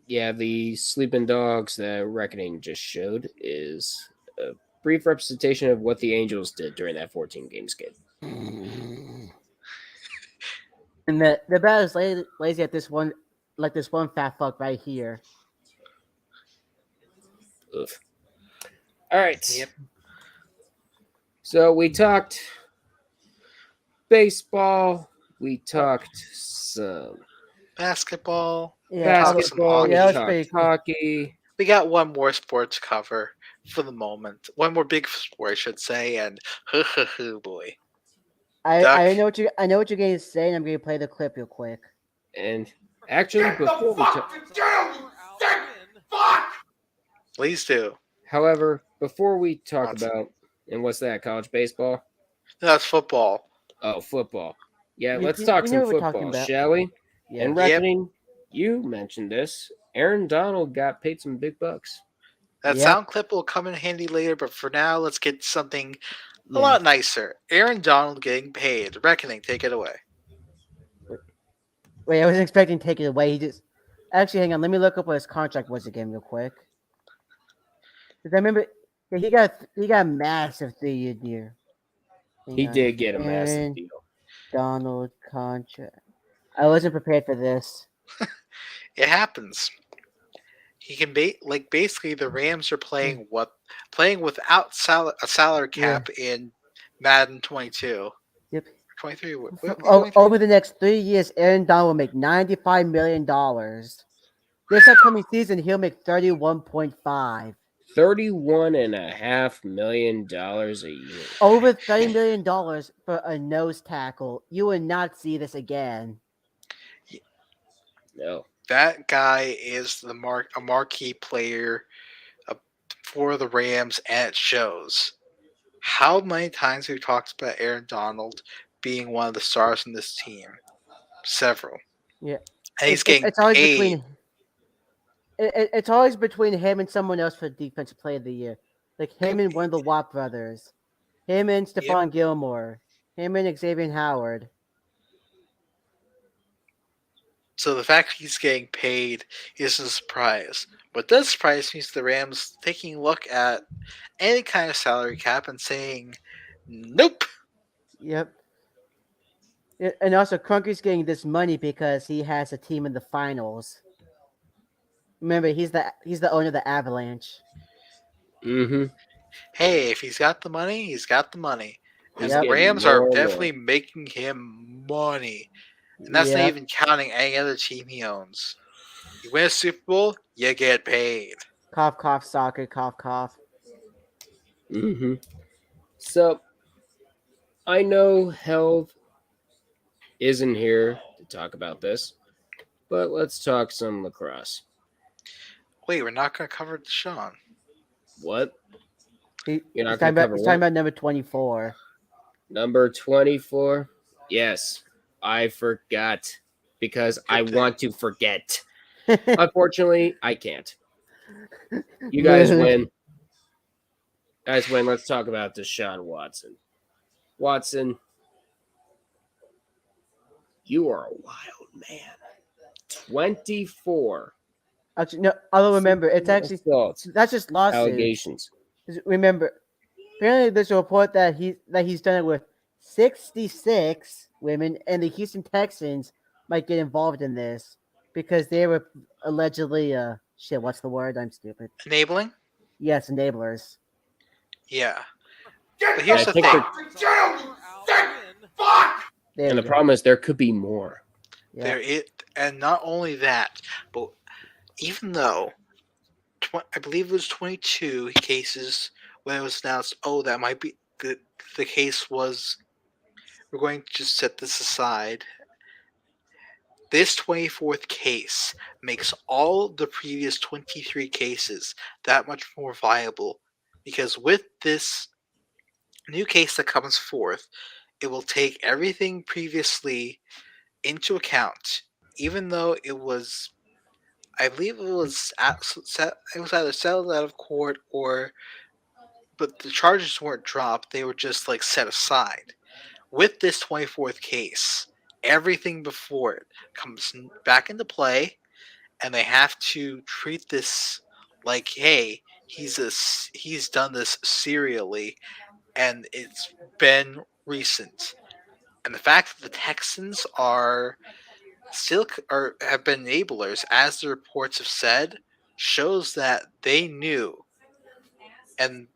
Yeah, the Sleeping Dogs that Reckoning just showed is a brief representation of what the Angels did during that 14-game skid. And the bat is lazy at this one, like this one fat fuck right here. Oof. All right. Yep. So we talked baseball. We talked some Basketball. Yeah, Talk some basketball. hockey. We yeah, that's talked pretty cool. hockey. We got one more sport to cover for the moment. One more big sport, I should say, and boy. Duck. I know what you're going to say, and I'm going to play the clip real quick. And actually, before we talk, Please do. however, before we talk Lots. about and what's that? College baseball? No, that's football. Oh, football. Yeah, You- let's you- talk you know some what we're talking football, about. shall we? Yeah. And Yep. reckoning, you mentioned this. Aaron Donald got paid some big bucks. That Yep. sound clip will come in handy later, but for now, let's get something a Yeah. lot nicer. Aaron Donald getting paid. Reckoning, take it away. Wait, I wasn't expecting to take it away. He just actually hang on. Let me look up what his contract was again, real quick. Because I remember he got a massive 3-year deal. Hang He on. did get a massive Aaron deal. Donald contract. I wasn't prepared for this. It happens. He can basically the Rams are playing without a salary cap in Madden 22. Yep. 23. Over the next 3 years, Aaron Donald will make $95 million. This upcoming season, he'll make 31.5. $31.5 million a year. Over $30 million for a nose tackle. You will not see this again. No. That guy is a marquee player for the Rams, and it shows. How many times we've talked about Aaron Donald being one of the stars in this team? Several. Yeah. And he's getting it's always paid. it's always between him and someone else for defensive player of the year. Like him and one of the Watt brothers. Him and Stephon Gilmore. Him and Xavier Howard. So the fact he's getting paid isn't a surprise. What does surprise me is the Rams taking a look at any kind of salary cap and saying, nope. Yep. And also, Crunky's getting this money because he has a team in the finals. Remember, he's the owner of the Avalanche. Mm-hmm. Hey, if he's got the money, he's got the money. And Yep. the Rams are definitely making him money. And that's not even counting any other team he owns. You win a Super Bowl, you get paid. Cough, cough, soccer, cough, cough. Mm-hmm. So, I know Helv isn't here to talk about this, but let's talk some lacrosse. Wait, we're not going to cover Deshaun. What? You're not He's going to cover talking what? about number 24. Number 24? Yes, I forgot because I want to forget. Unfortunately, I can't. You guys win. Guys win. Let's talk about Deshaun Watson. Watson, you are a wild man. 24. Actually, no, I'll remember. It's actually assault that's just lawsuits. allegations. Remember, apparently there's a report that he's done it with 66 women, and the Houston Texans might get involved in this because they were allegedly shit. What's the word? I'm stupid. Enabling? Yes, enablers. Yeah. But here's the thing. And the problem is there could be more. Yeah. And not only that, but even though I believe it was 22 cases when it was announced, that might be the case was, we're going to just set this aside. This 24th case makes all the previous 23 cases that much more viable, because with this new case that comes forth, it will take everything previously into account, even though it was, I believe it was either settled out of court but the charges weren't dropped, they were just like set aside. With this 24th case, everything before it comes back into play, and they have to treat this like, hey, he's done this serially, and it's been recent. And the fact that the Texans are have been enablers, as the reports have said, shows that they knew. And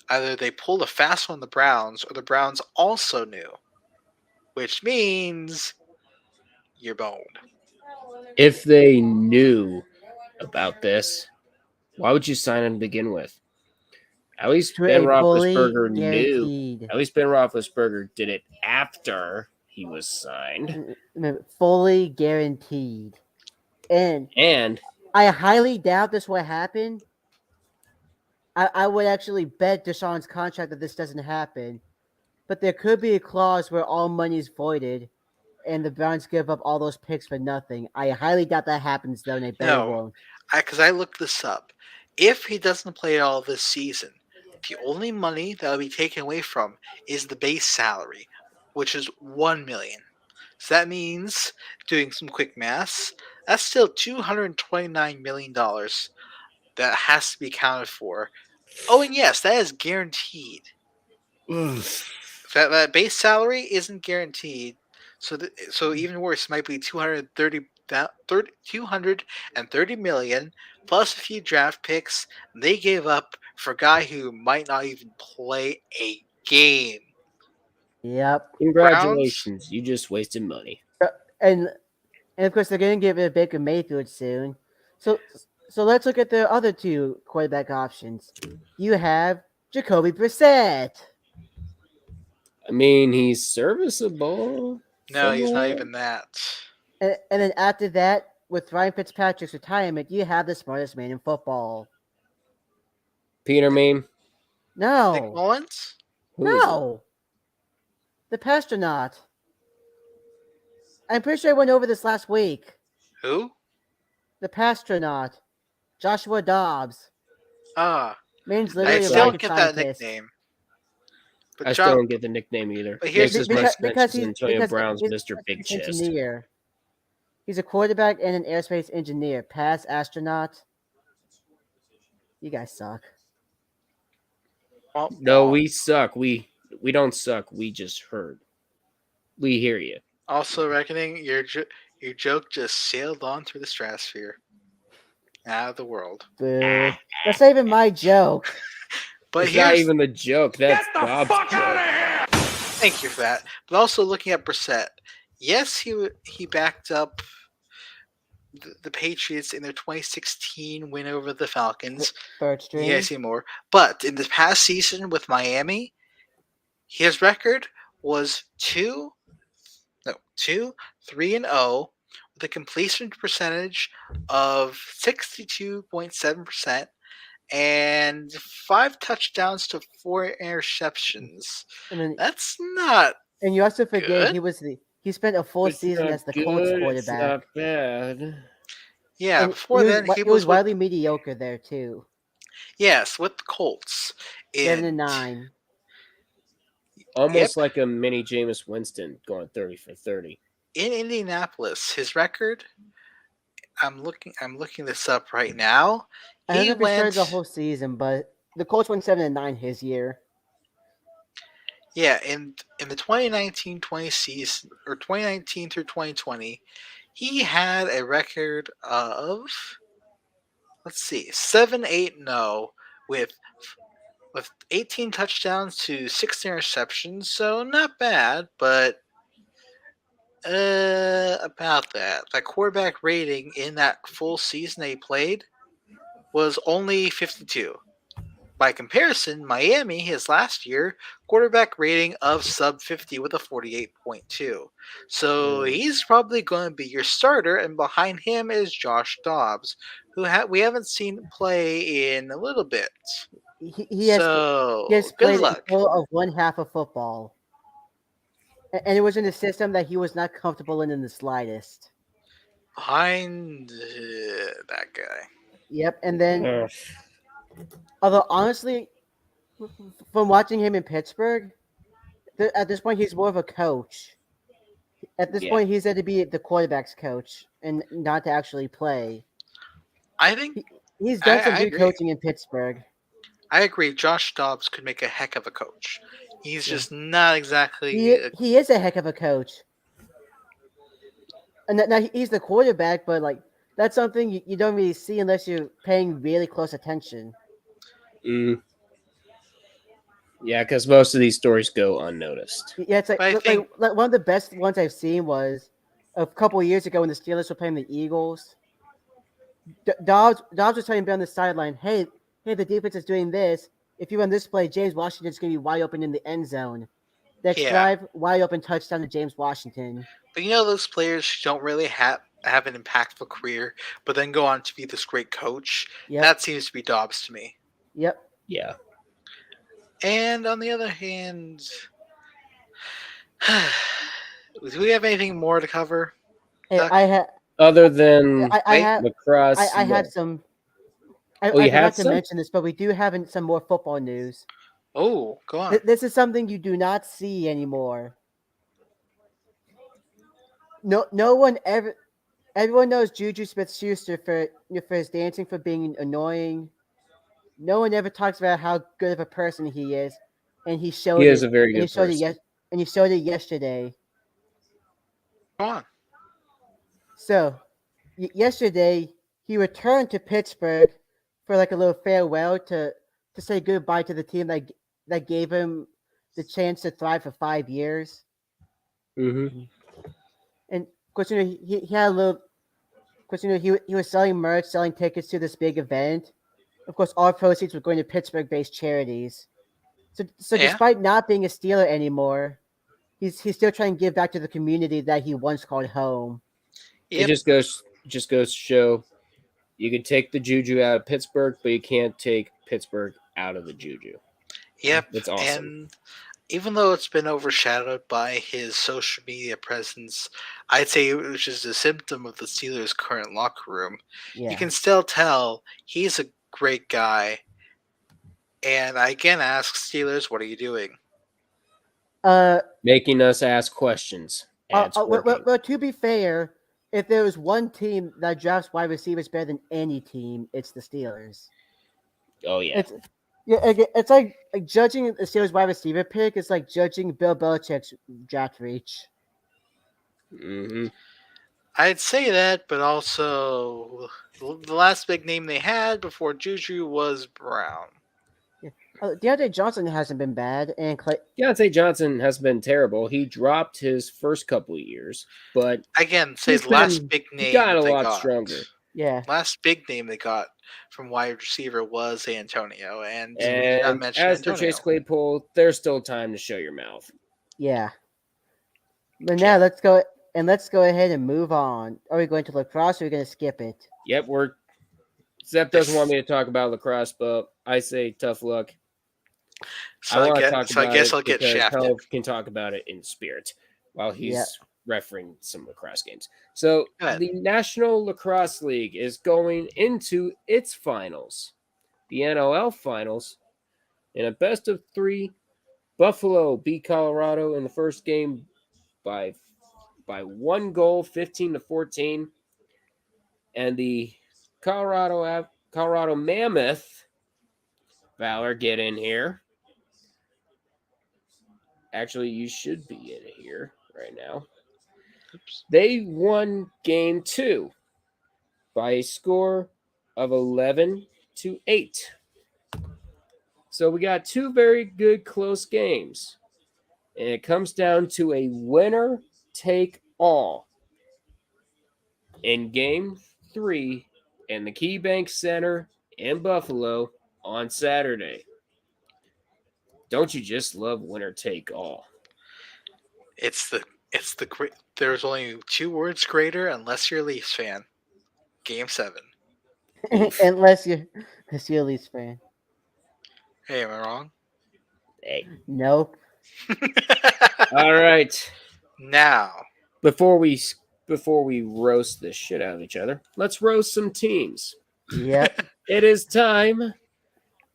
Either they pulled a fast one on the Browns, or the Browns also knew. Which means you're boned. If they knew about this, why would you sign him to begin with? At least To Ben a fully Roethlisberger knew. guaranteed. At least Ben Roethlisberger did it after he was signed. Fully guaranteed. And And I highly doubt this will happen. I would actually bet Deshaun's contract that this doesn't happen. But there could be a clause where all money is voided and the Browns give up all those picks for nothing. I highly doubt that happens, though, and I bet it No. won't. Because I looked this up. If he doesn't play all this season, the only money that will be taken away from is the base salary, which is $1 million. So that means, doing some quick maths, that's still $229 million that has to be accounted for. Oh, and yes, that is guaranteed. That base salary isn't guaranteed. So even worse, might be 230 million plus a few draft picks they gave up for a guy who might not even play a game. Yep. congratulations, you just wasted money. And of course, they're going to give it Baker Mayfield soon. So let's look at the other two quarterback options. You have Jacoby Brissett. I mean, he's serviceable. No, he's not somewhat. even that. And then after that, with Ryan Fitzpatrick's retirement, you have the smartest man in football. Peter Meme. Nick No. Mullins? Who is it? No. The Pastronaut. I'm pretty sure I went over this last week. Who? The Pastronaut. Joshua Dobbs. Ah, Man's I literally a still don't rocket get that scientist. nickname. But I still don't get the nickname either. But here's Makes the- as much because sense as Antonio Brown's he's Mr. Big an Chest. engineer. He's a quarterback and an aerospace engineer. Past astronaut. You guys suck. No, we suck. We don't suck. We just heard. We hear you. Also reckoning your joke just sailed on through the stratosphere, out of the world. Boo. That's not even my joke. But It's not here's even the joke. That's Bob's joke. thank you for that. But also looking at Brissett, yes, he backed up the Patriots in their 2016 win over the Falcons. Third string. You guys see more. But in the past season with Miami, his record was 3-0 with a completion percentage of 62.7% and 5 touchdowns to 4 interceptions. And then, That's not and you also forget good. he spent a full It's season not as the Colts good, quarterback. It's not bad. yeah. And Before then, he he was was with, widely mediocre there too. yes with the Colts. 7-9. Almost like a mini Jameis Winston going 30 for 30. In Indianapolis, his record. I'm looking this up right now. I don't He know if he started went. the whole season, but the Colts went 7-9 his year. Yeah, in the 2019-20 season, or 2019 through 2020, he had a record of 7-8-0 with 18 touchdowns to 6 interceptions. So not bad, but about that. That quarterback rating in that full season they played was only 52. By comparison, Miami, his last year, quarterback rating of sub 50 with a 48.2. So he's probably going to be your starter, and behind him is Josh Dobbs, who we haven't seen play in a little bit. He has good played a luck. total of one half of football. And it was in a system that he was not comfortable in the slightest. Behind that guy. Yep, and then, although honestly, from watching him in Pittsburgh, at this point he's more of a coach. At this point, he's there to be the quarterback's coach and not to actually play. I think He's done some I good agree. coaching in Pittsburgh. I agree. Josh Dobbs could make a heck of a coach. He's just not exactly. He is a heck of a coach. And now he's the quarterback, but like that's something you don't really see unless you're paying really close attention. Yeah, because most of these stories go unnoticed. Yeah, it's like, But I like, think- like one of the best ones I've seen was a couple of years ago when the Steelers were playing the Eagles. Dobbs was telling me on the sideline, hey, the defense is doing this. If you run this play, James Washington's going to be wide open in the end zone. Next Yeah. drive, wide open touchdown to James Washington. But those players who don't really have an impactful career, but then go on to be this great coach. Yep. That seems to be Dobbs to me. Yep. Yeah. And on the other hand, do we have anything more to cover? Hey, Duck? I had Other than I had lacrosse. I had what? some. Oh, I you had forgot to some? mention this, but we do have some more football news. Oh, go on. This is something you do not see anymore. No one ever. Everyone knows Juju Smith-Schuster for his dancing, for being annoying. No one ever talks about how good of a person he is, and he showed He it. is a very and he good showed person. it and he showed it yesterday. Go on. So, yesterday he returned to Pittsburgh for like a little farewell to say goodbye to the team that gave him the chance to thrive for 5 years. Mm-hmm. And of course, he had a little. Of course, he was selling merch, selling tickets to this big event. Of course, all proceeds were going to Pittsburgh-based charities. So Yeah. despite not being a Steeler anymore, he's still trying to give back to the community that he once called home. Yep. It just goes to show you can take the juju out of Pittsburgh, but you can't take Pittsburgh out of the juju. Yep. It's awesome. And even though it's been overshadowed by his social media presence, I'd say it was just a symptom of the Steelers' current locker room. Yeah. You can still tell he's a great guy. And I again ask Steelers, what are you doing? Making us ask questions. And it's working. Well, to be fair, if there was one team that drafts wide receivers better than any team, it's the Steelers. Oh yeah. It's like judging the Steelers wide receiver pick. It's like judging Bill Belichick's draft reach. Mm-hmm. I'd say that, but also the last big name they had before Juju was Brown. DeAndre Johnson hasn't been bad, and Deontay Johnson has been terrible. He dropped his first couple of years, but Again, say he's the last been- big he name got a they lot got. stronger. yeah. Last big name they got from wide receiver was Antonio, and we did not And mention as for Antonio. Chase Claypool, there's still time to show your mouth. Yeah. But now let's go ahead and move on. Are we going to lacrosse or are we going to skip it? Yep, Zep doesn't want me to talk about lacrosse, but I say tough luck. So I I want to guess, talk so I about guess it I'll get because shafted. Hell can talk about it in spirit while he's Yeah. refereeing some lacrosse games. So Go ahead. the National Lacrosse League is going into its finals, the NOL finals, in a best of 3. Buffalo beat Colorado in the first game by 1 goal, 15-14, and the Colorado Mammoth, Valor, get in here. Actually, you should be in here right now. Oops. They won game 2 by a score of 11-8. So we got 2 very good close games. And it comes down to a winner take all in game 3 in the KeyBank Center in Buffalo on Saturday. Don't you just love winner take all? It's the great. There's only 2 words greater unless you're a Leafs fan. Game 7. Unless you're a Leafs fan. Hey, am I wrong? Hey. No. All right. Now, Before we roast the shit out of each other, let's roast some teams. Yep. It is time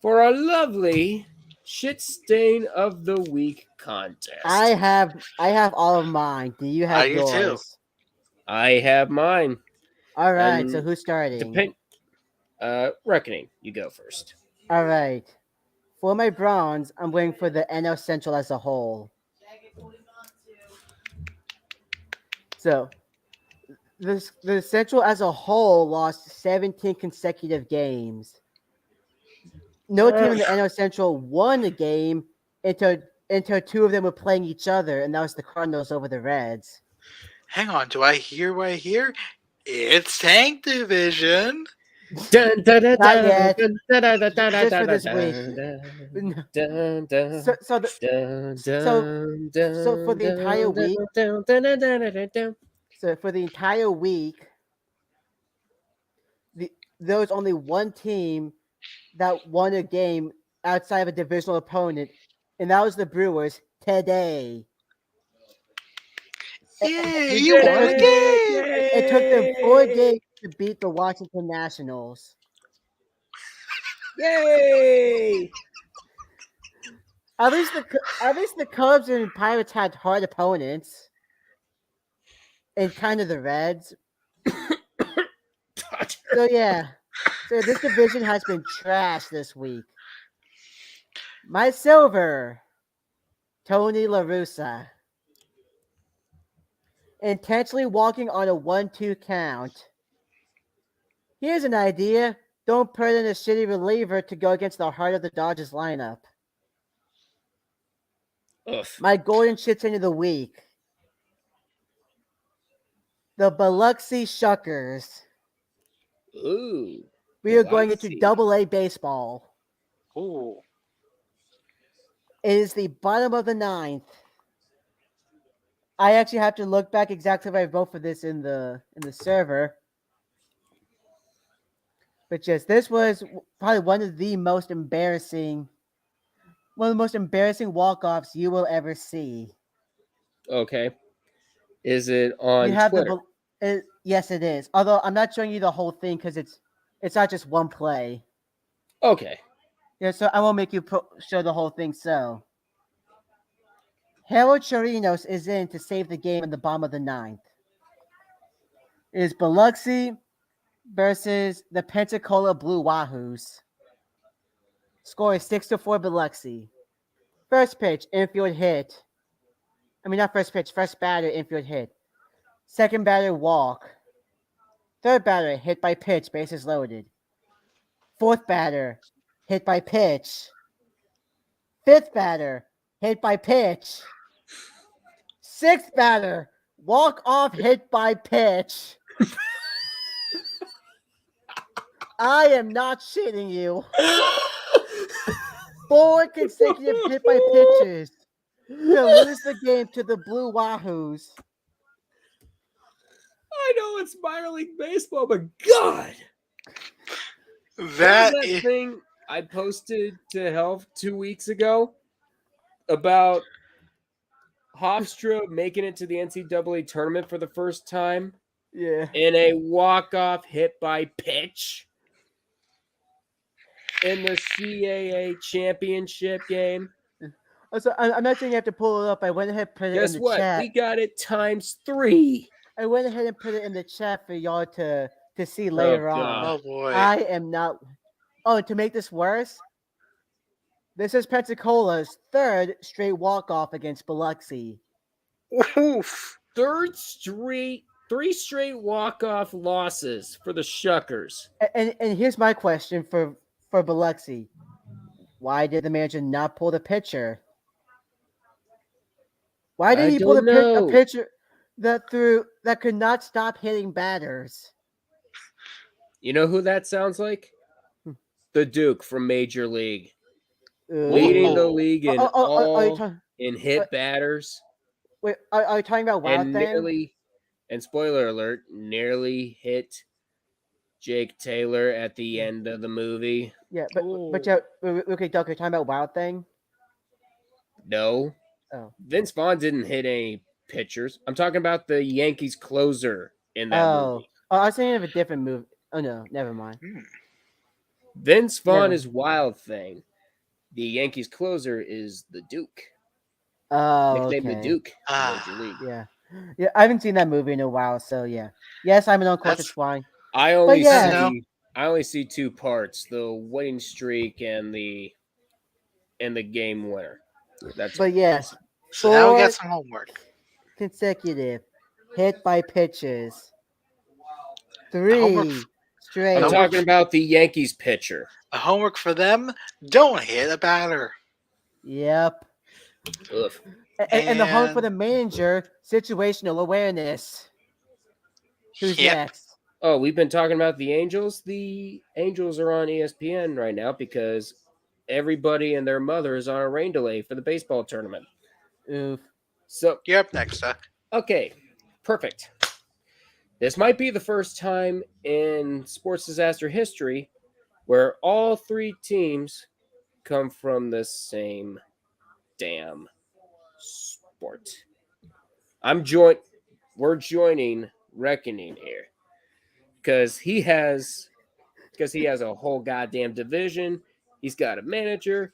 for a lovely shit stain of the week contest. I have all of mine. Do you have I do too. yours? I have mine. All right. And So who's starting? Reckoning, you go first. All right. For my bronze, I'm going for the NL Central as a whole. So, the Central as a whole lost 17 consecutive games. No team in the NL Central won a game, until two of them were playing each other, and that was the Cardinals over the Reds. Hang on, do I hear what I hear? It's Tank Division. Dun, dun, dun, Not dun, yet. dun, dun, dun, dun, dun, Just for dun, this dun, week. dun, dun, So so the, dun, so dun, so for the dun, entire dun, week, dun, dun, dun, dun, dun, dun. so for the entire week, there was only one team that won a game outside of a divisional opponent, and that was the Brewers today. Yay, We you did won the it! game! It took them 4 Yay! games to beat the Washington Nationals. Yay! At least the Cubs and Pirates had hard opponents, and kind of the Reds. So yeah, so this division has been trashed this week. My silver, Tony La Russa, intentionally walking on a 1-2 count. Here's an idea: don't put in a shitty reliever to go against the heart of the Dodgers lineup. Ugh. My golden shits into the week. The Biloxi Shuckers. Ooh. We are going into Biloxi. Double-A baseball. Ooh. It is the bottom of the 9th. I actually have to look back exactly if I vote for this in the server. But yes, this was probably one of the most embarrassing walk-offs you will ever see. Okay. Is it on You have Twitter? yes, it is. Although I'm not showing you the whole thing because it's not just one play. Okay. Yeah, so I won't make you show the whole thing. So, Harold Chirinos is in to save the game in the bottom of the 9th. It is Biloxi versus the Pensacola Blue Wahoos. Score is 6-4 Biloxi. First pitch, infield hit. I mean, not first pitch, first batter, infield hit. Second batter, walk. Third batter, hit by pitch, bases loaded. Fourth batter, hit by pitch. Fifth batter, hit by pitch. Sixth batter, walk off, hit by pitch. I am not shitting you. 4 consecutive hit by pitches to lose the game to the Blue Wahoos. I know it's minor league baseball, but God, That that is, thing I posted to Health 2 weeks ago about Hofstra making it to the NCAA tournament for the first time Yeah. in a walk-off hit by pitch in the CAA championship game. Also, I'm not saying you have to pull it up. I went ahead and put it Guess in the what? chat. We got it times 3. I went ahead and put it in the chat for y'all to see later on. God. oh boy. I am not. Oh, to make this worse, this is Pensacola's 3rd straight walk-off against Biloxi. Oof. 3 straight walk-off losses for the Shuckers. And here's my question for Biloxi: why did the manager not pull the pitcher? Why did I he pull don't a know. pitcher that could not stop hitting batters? You know who that sounds like? The Duke from Major League. Ooh. Leading the league in are you hit batters. Wait, are you talking about Wild And Thing? and spoiler alert, nearly hit Jake Taylor at the end of the movie. Yeah, but yeah, okay, Doug, are you talking about Wild Thing? No. Oh. Vince Vaughn didn't hit any pitchers. I'm talking about the Yankees closer in that movie. I was thinking of a different movie. Oh no, never mind. Vince Vaughn Never. is Wild Thing. The Yankees closer is the Duke. Oh, Nicknamed okay. the Duke. in Ah. Major League. Yeah, I haven't seen that movie in a while, so yeah. Yes, I'm an uncultured That's- swine. I only yeah. see 2 parts: the winning streak and the game winner. That's But yeah, So now we 4 got some homework. consecutive hit by pitches. Homework 3 straight. I'm Homework- talking about the Yankees pitcher. A homework for them: don't hit a batter. Yep. Oof. And the home for And- the manager, situational awareness. Who's Yep. next? Oh, we've been talking about the Angels. The Angels are on ESPN right now because everybody and their mother is on a rain delay for the baseball tournament. Oof. So, You're up next, Doc. okay, perfect. This might be the first time in sports disaster history where all three teams come from the same damn sport. We're joining Reckoning here because he has a whole goddamn division. He's got a manager,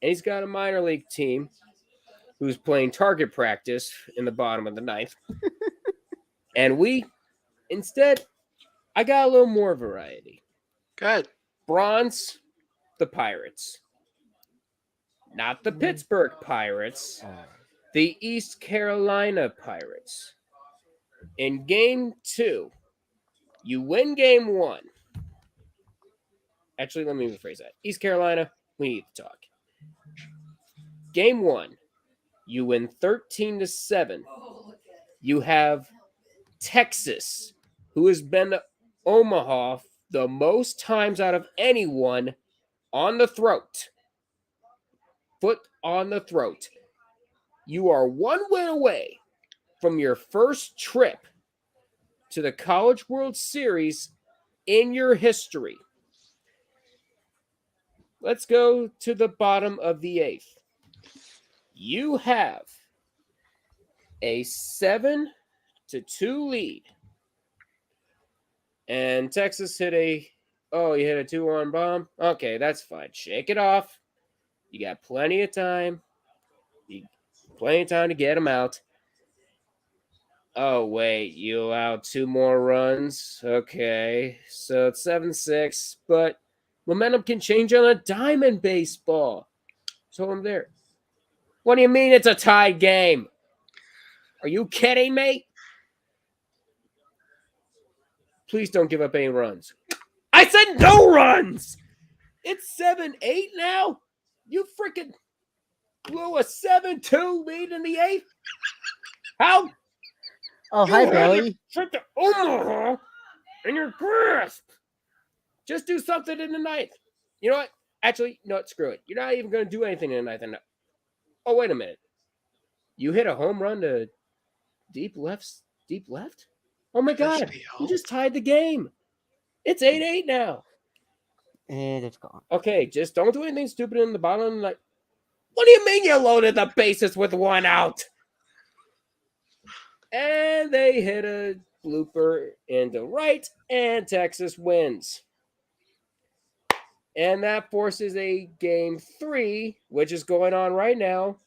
and he's got a minor league team who's playing target practice in the bottom of the ninth. And instead, I got a little more variety. Good. Bronze, the Pirates. Not the Pittsburgh Pirates, the East Carolina Pirates. In game 2, you win game 1. Actually, let me rephrase that. East Carolina, we need to talk. Game 1, you win 13-7. You have Texas, who has been to Omaha the most times out of anyone, on the throat. Foot on the throat. You are one win away from your first trip to the College World Series in your history. Let's go to the bottom of the 8th. You have a 7-2 lead. And Texas hit you hit a 2-1 bomb? Okay, that's fine. Shake it off. You got plenty of time. Plenty of time to get them out. Oh, wait, you allowed 2 more runs? Okay, so it's 7-6, but momentum can change on a dime in baseball. So I'm there. What do you mean it's a tied game? Are you kidding me? Please don't give up any runs. I said no runs! It's 7-8 now? You freaking blew a 7-2 lead in the 8th? How? Oh, You hi, had Billy. your trip to Omaha in your grasp. Just do something in the 9th. You know what? Actually, no, screw it. You're not even going to do anything in the 9th. Oh, wait a minute. You hit a home run to deep left? Oh, my God. You just tied the game. It's 8-8 now. And it's gone. Okay, just don't do anything stupid in the bottom. Like, what do you mean you loaded the bases with 1 out? And they hit a blooper into right, and Texas wins. And that forces a game 3, which is going on right now.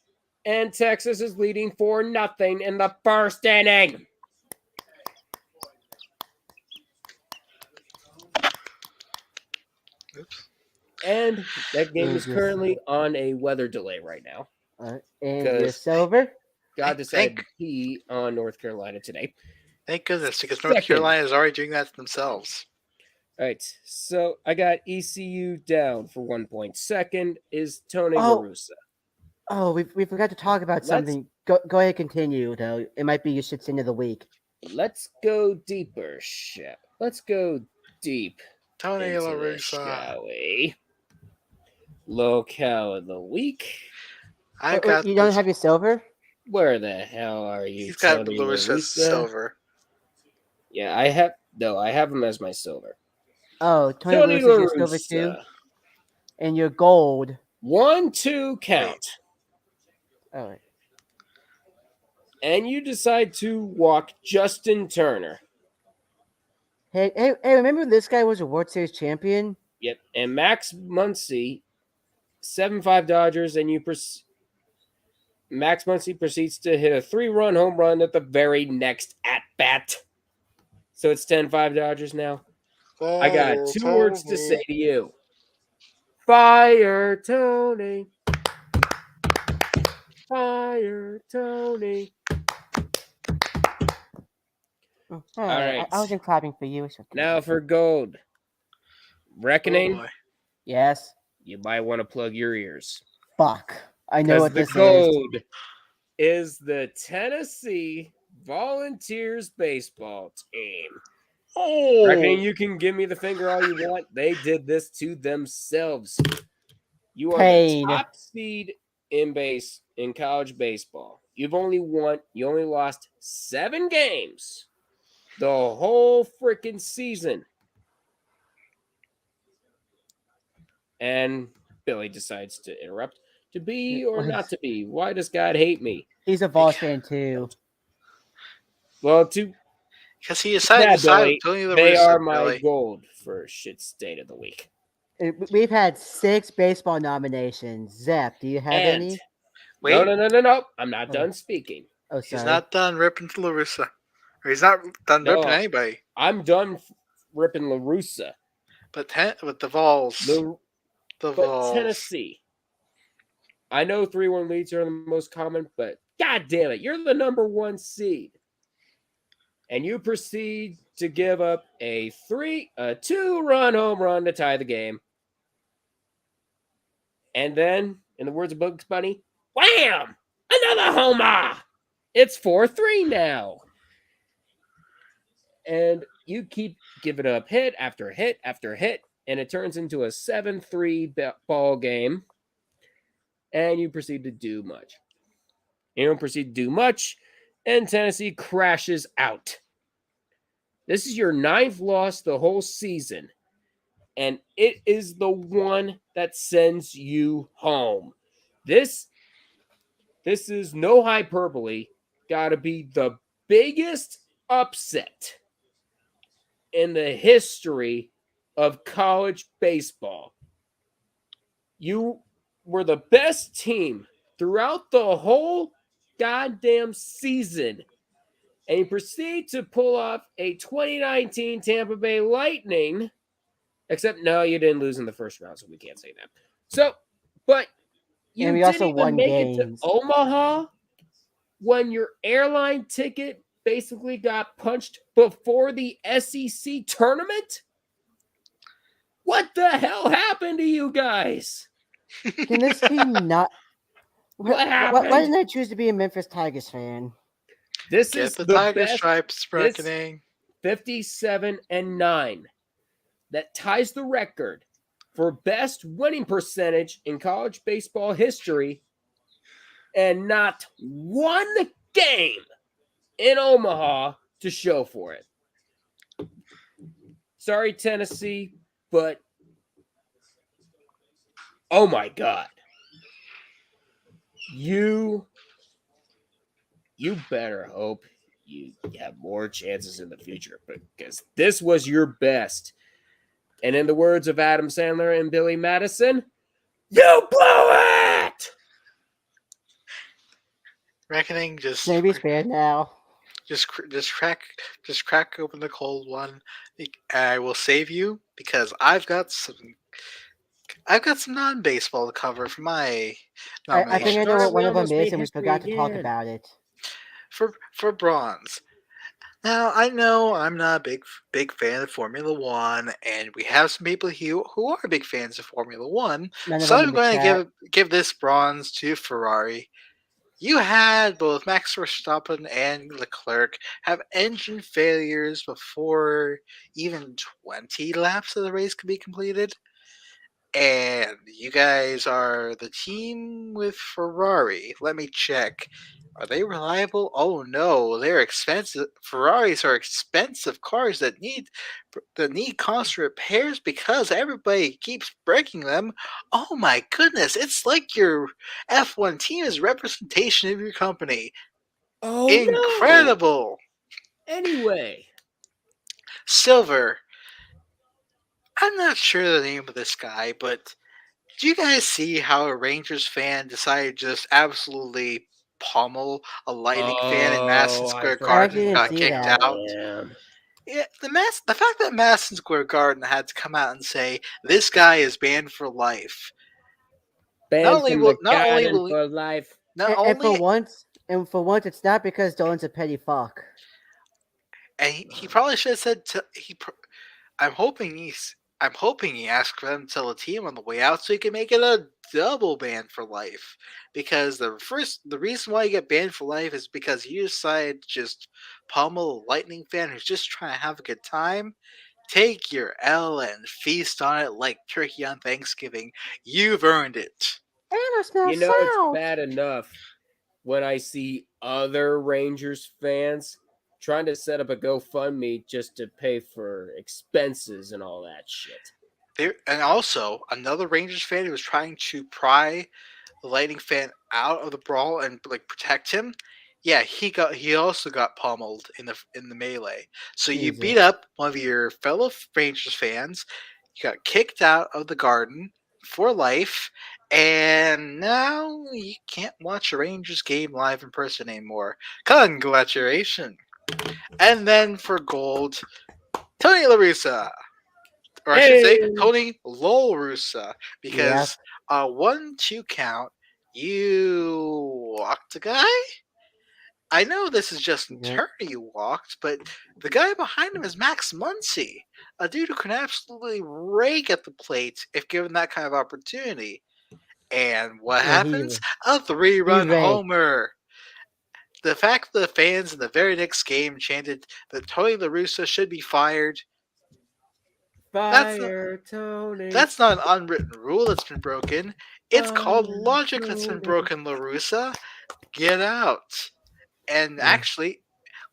And Texas is leading 4-0 in the first inning. Oops. And that game is currently on a weather delay right now. And your Because silver? God decided to pee on North Carolina today. Thank goodness, because North Carolina is already doing that themselves. All right, so I got ECU down for 1 point. Second is Tony La Russa. Oh, we forgot to talk about something. Go ahead, continue, though. It might be your shit's end of the week. Let's go deeper, shall Let's go deep. Tony La into this, Russa. shall we? Locale of the week. I got. You don't have your silver? Where the hell are you? He's got Tony La La Russa's Russa? silver. Yeah, I have. No, I have him as my silver. Oh, Tony La Russa's your silver too? And your gold. 1-2 count. All right. And you decide to walk Justin Turner. Hey, remember this guy was a World Series champion? Yep. And Max Muncy, 7-5 Dodgers, and Max Muncy proceeds to hit a 3-run home run at the very next at-bat. So it's 10-5 Dodgers now. I got 2 words to say to you. Fire Tony. Fire Tony. All right. I wasn't clapping for you. It's okay. Now for gold. Reckoning. Oh, Yes. You might want to plug your ears. Fuck. I know Because what the this is. code is the Tennessee Volunteers baseball team. Oh, Reckon you can give me the finger all you want. They did this to themselves. You are Pain. the top seed in college baseball. You only lost 7 games the whole freaking season. And Billy decides to interrupt. To be or not to be? Why does God hate me? He's a Vols fan too. Well, to because he decided that, to side Billy, with Tony La they Russa, are my Billy. gold for shit state of the week. We've had 6 baseball nominations. Zep, do you have And any? Wait, no. I'm not Oh. done speaking. Oh, he's sorry. not done ripping to La Russa. Or he's not done No. ripping anybody. I'm done ripping LaRussa. But with the Vols. The But Vols. Tennessee. I know 3-1 leads are the most common, but god damn it, you're the number 1 seed. And you proceed to give up a 2-run home run to tie the game. And then, in the words of Bugs Bunny, wham! Another homer! It's 4-3 now. And you keep giving up hit after hit after hit, and it turns into a 7-3 ball game. And you proceed to do much. You don't proceed to do much, and Tennessee crashes out. This is your 9th loss the whole season, and it is the one that sends you home. This is no hyperbole. Got to be the biggest upset in the history of college baseball. You were the best team throughout the whole goddamn season, and you proceed to pull off a 2019 Tampa Bay Lightning, except no, you didn't lose in the first round, so we can't say that. So, but you And we didn't also even won make it to games. Omaha when your airline ticket basically got punched before the SEC tournament? What the hell happened to you guys? Can this team not? What Why happened? didn't I choose to be a Memphis Tigers fan? This Get is the the Tiger best Stripes reckoning. 57-9 that ties the record for best winning percentage in college baseball history, and not one game in Omaha to show for it. Sorry, Tennessee, but oh my God. You better hope you have more chances in the future, because this was your best. And in the words of Adam Sandler and Billy Madison, you blew it! Reckoning just Navy's fan now. just crack open the cold one. I will save you because I've got some non-baseball to cover for my I think I nominations. know what one of them Almost made is, and we history forgot to talk again. about it. for bronze. Now I know I'm not a big fan of Formula One, and we have some people who are big fans of Formula One. None of So them in I'm the going chat. to give this bronze to Ferrari. You had both Max Verstappen and Leclerc have engine failures before even 20 laps of the race could be completed. And you guys are the team with Ferrari. Let me check. Are they reliable? Oh no, they're expensive. Ferraris are expensive cars that need constant repairs because everybody keeps breaking them. Oh my goodness, it's like your F1 team is representation of your company. Oh, Incredible. no. Anyway. Silver. I'm not sure the name of this guy, but do you guys see how a Rangers fan decided to just absolutely pummel a Lightning fan in Madison Square Garden and got kicked out? Yeah, the fact that Madison Square Garden had to come out and say this guy is banned for life. Banned from the garden for life. And for once, it's not because Dolan's a petty fuck. And he probably should have said I'm hoping I'm hoping he asks them to tell a team on the way out so he can make it a double ban for life. Because the reason why you get banned for life is because you decide to just pummel a Lightning fan who's just trying to have a good time. Take your L and feast on it like turkey on Thanksgiving. You've earned it. And I smell You know, it's salt. bad enough when I see other Rangers fans trying to set up a GoFundMe just to pay for expenses and all that shit. And also, another Rangers fan who was trying to pry the Lightning fan out of the brawl and like protect him. Yeah, he also got pummeled in the melee. So you Jesus. beat up one of your fellow Rangers fans. You got kicked out of the garden for life, and now you can't watch a Rangers game live in person anymore. Congratulations! And then for gold, Tony La Russa. Or I should say Hey! Tony Lol Russa. Because 1-2 count, you walked a guy? I know this is just Yeah. turn you walked, but the guy behind him is Max Muncy, a dude who can absolutely rake at the plate if given that kind of opportunity. And what Yeah, he happens? A 3-run raked. homer. The fact that the fans in the very next game chanted that Tony La Russa should be fired, Fire Tony. that's not an unwritten rule that's been broken. It's called Fire logic that's been Tony. broken, La Russa. Get out. And actually,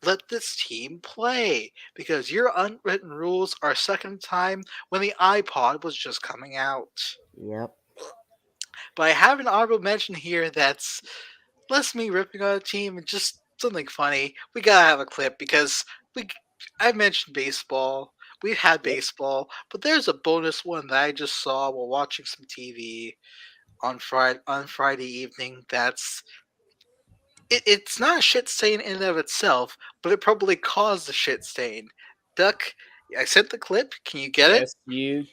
let this team play. Because your unwritten rules are second time when the iPod was just coming out. Yep. But I have an honorable mention here that's less me ripping on a team and just something funny. We gotta have a clip because I mentioned baseball. We've had baseball, but there's a bonus one that I just saw while watching some TV on Friday evening. It's not a shit stain in and of itself, but it probably caused a shit stain. Duck, I sent the clip. Can you get it? Yes, you.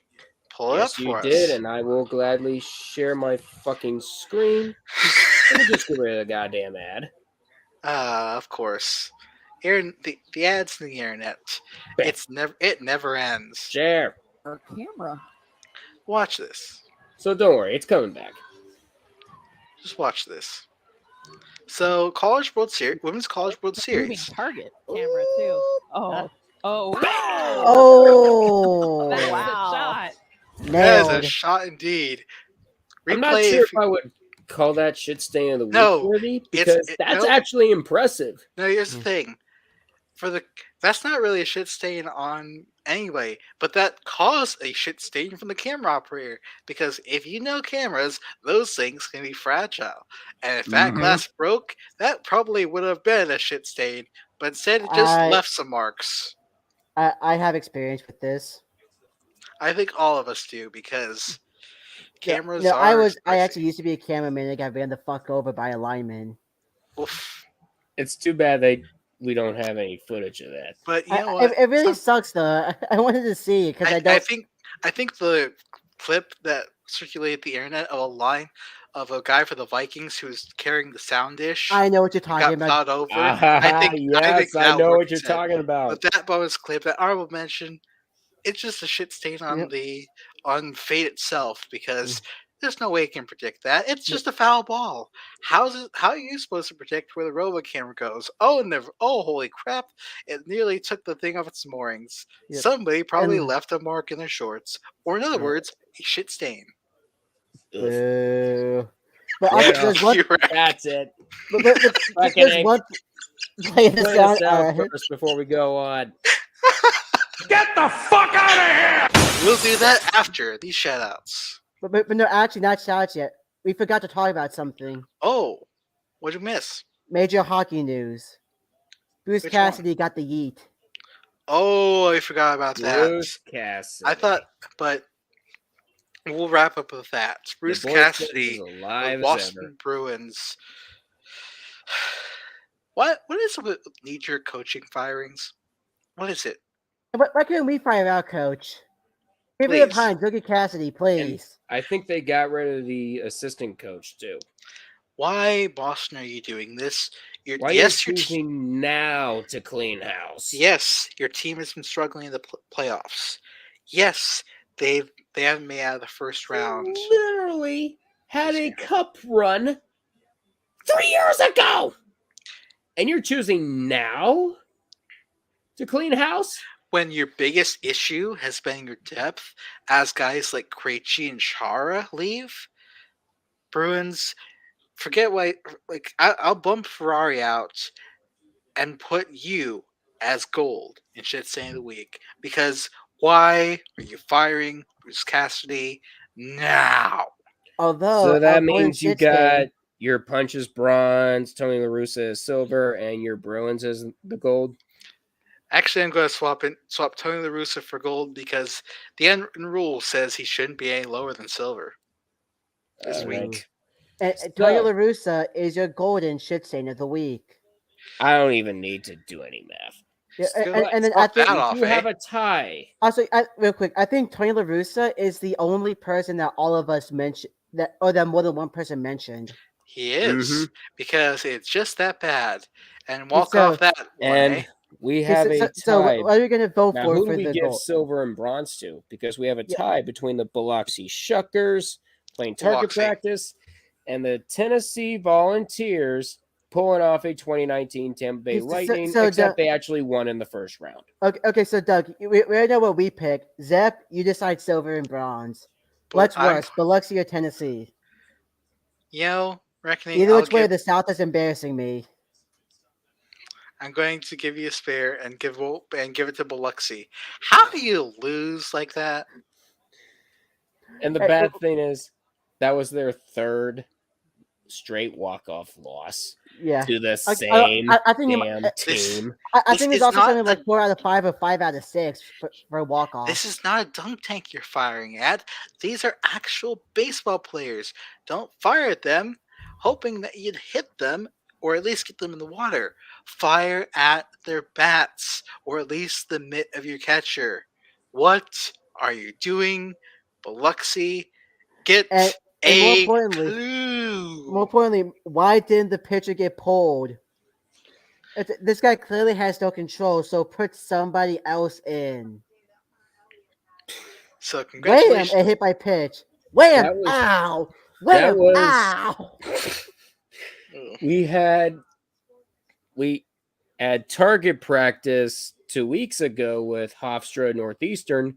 Pull it Yes, up you for did, us. and I will gladly share my fucking screen. Let me just get rid of the goddamn ad. Of course. The ads in the internet. Bam. It never ends. Share. Our camera. Watch this. So don't worry, it's coming back. Just watch this. So, Women's College World Moving Series. target camera too. Oh. Oh. Oh. That's Wow. the shot. That is a Nailed. shot indeed. I'm not Replay sure if if I would call that shit stain of the week No, worthy it's- because that's no. actually impressive. No, here's the thing. That's not really a shit stain on anyway, but that caused a shit stain from the camera operator. Because if you know cameras, those things can be fragile. And if that glass broke, that probably would have been a shit stain. But instead it just left some marks. I have experience with this. I think all of us do because cameras No, are I spicy. actually used to be a cameraman and got ran the fuck over by a lineman. Oof. It's too bad we don't have any footage of that. But you know what? It really sucks though. I wanted to see it because I don't. I think the clip that circulated the internet of a line of a guy for the Vikings who was carrying the sound dish I know what you're got talking about. plowed over. Yes, that I know what worked you're instead. talking about. But that bonus clip, that honorable mention, it's just a shit stain on Yep. on fate itself because there's no way you can predict that. It's just a foul ball. How are you supposed to predict where the robo camera goes? Oh, holy crap! It nearly took the thing off its moorings. Yep. Somebody probably And- left a mark in their shorts, or in other words, a shit stain. Boo. But Yeah. also, there's one. You're right. That's it. But Fucking there's one. Play the Play sound. this out alright. first before we go on. Get the fuck out of here! We'll do that after these shoutouts. But no, actually, not shouts yet. We forgot to talk about something. Oh, what'd you miss? Major hockey news. Bruce Which Cassidy got the yeet. Oh, I forgot about that. Bruce Cassidy. I thought, but we'll wrap up with that. Bruce The boy is Cassidy, alive the as Boston ever. Bruins. What is it with knee-jerk coaching firings? What is it? Why couldn't we fire our coach? Give me a Please. pint. Look at Cassidy, please. I think they got rid of the assistant coach too. Why, Boston, are you doing this? Why are you choosing now to clean house? Yes, your team has been struggling in the playoffs. Yes, They haven't made it out of the first round. Literally had a cup run 3 years ago. And you're choosing now to clean house? When your biggest issue has been your depth, as guys like Krejci and Chara leave, Bruins, forget what, I'll bump Ferrari out and put you as gold in shit saying of the week. Because why are you firing Bruce Cassidy now? Although So that according means to you Shitstain- got your Punches bronze, Tony La Russa is silver, and your Bruins is the gold. Actually, I'm going to swap Tony La Russa for gold because the end rule says he shouldn't be any lower than silver this All week. right. And Tony So- La Russa is your golden shitstain of the week. I don't even need to do any math. Yeah, Good. and then I Swap think that off, You eh? have a tie. also real quick, I think Tony La Russa is the only person that all of us mentioned that more than one person mentioned. He is, Mhm. because it's just that bad. And walk So- off that one, And eh? we Okay, have a tie. so what are you gonna vote Now, for who do for we the give goal? silver and bronze to? Because we have a Yeah. tie between the Biloxi Shuckers playing target Biloxi. practice and the Tennessee Volunteers pulling off a 2019 Tampa Bay So- Lightning, so except they actually won in the first round. Okay, so Doug, we already know what we pick. Zep, you decide silver and bronze. But What's I'm- worse, Biloxi or Tennessee? Reckoning Either I'll which way, give, the South is embarrassing me. I'm going to give you a spare and give it to Biloxi. How do you lose like that? And the Hey, bad thing is, that was their third straight walk-off loss Yeah, to the I- same I think it- damn This- team. I This think it's is also not something like a- 4 out of 5 or 5 out of 6 for a walk off. This is not a dunk tank you're firing at. These are actual baseball players. Don't fire at them, hoping that you'd hit them or at least get them in the water. Fire at their bats or at least the mitt of your catcher. What are you doing, Biloxi? Get And a more importantly- clue. More importantly, why didn't the pitcher get pulled? This guy clearly has no control, so put somebody else in. So Wham! congratulations. A hit by pitch. Wham! That was- Ow! that Wham! was- Ow! Ugh. We had target practice 2 weeks ago with Hofstra Northeastern.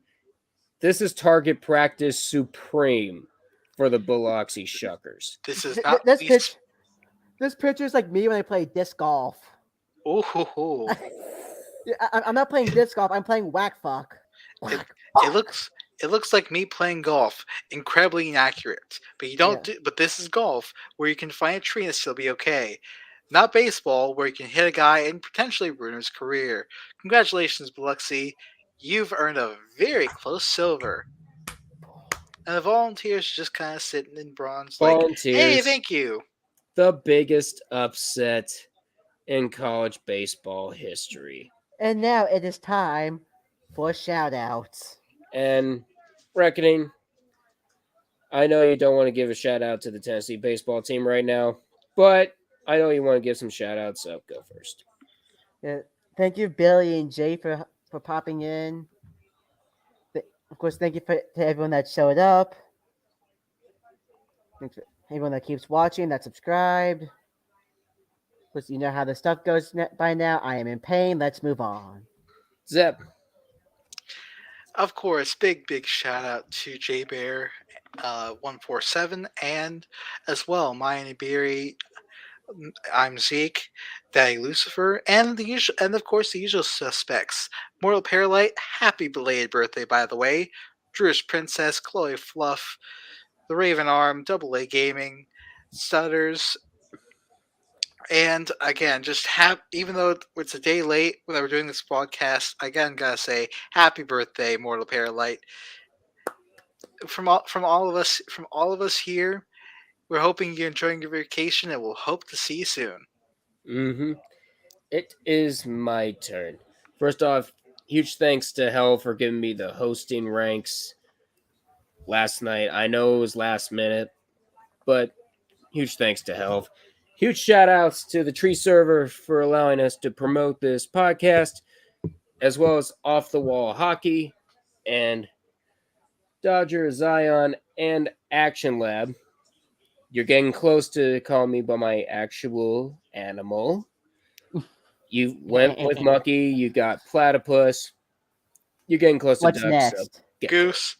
This is target practice supreme for the Biloxi Shuckers. This is Th- not This least- this pitcher's like me when I play disc golf. Ooh, hoo, hoo. Yeah, I'm not playing disc golf. I'm playing whack fuck. Whack It looks like me playing golf, incredibly inaccurate. But you don't. But this is golf, where you can find a tree and still be okay. Not baseball, where you can hit a guy and potentially ruin his career. Congratulations, Biloxi. You've earned a very close silver. And the Volunteers just kind of sitting in bronze, like, Volunteers, hey, thank you. the biggest upset in college baseball history. And now it is time for shout outs. And reckoning, I know you don't want to give a shout out to the Tennessee baseball team right now, but I know you want to give some shout outs, so go first. Yeah, thank you, Billy and Jay, for popping in. Of course, thank you to everyone that showed up. Thanks for everyone that keeps watching, that subscribed. Of course, you know how the stuff goes by now. I am in pain. Let's move on. Zep, Of course, big shout out to J Bear 147 and as well Mayan Iberi. I'm Zeke, Daddy Lucifer, and of course the usual suspects. Mortal Paralite, happy belated birthday by the way. Druish Princess, Chloe Fluff, The Raven Arm, Double A Gaming, Stutters, and again, just even though it's a day late when we're doing this podcast, again gotta say happy birthday, Mortal Paralite. From all of us here, we're hoping you're enjoying your vacation, and we'll hope to see you soon. It is my turn. First off, huge thanks to Hell for giving me the hosting ranks last night. I know it was last minute, but huge thanks to Hell. Huge shout outs to the Tree Server for allowing us to promote this podcast, as well as Off the Wall Hockey. And Dodger, Zion, and Action Lab. You're getting close to calling me by my actual animal. You went with Mucky. You got Platypus. You're getting close What's to Doug. next? Goose.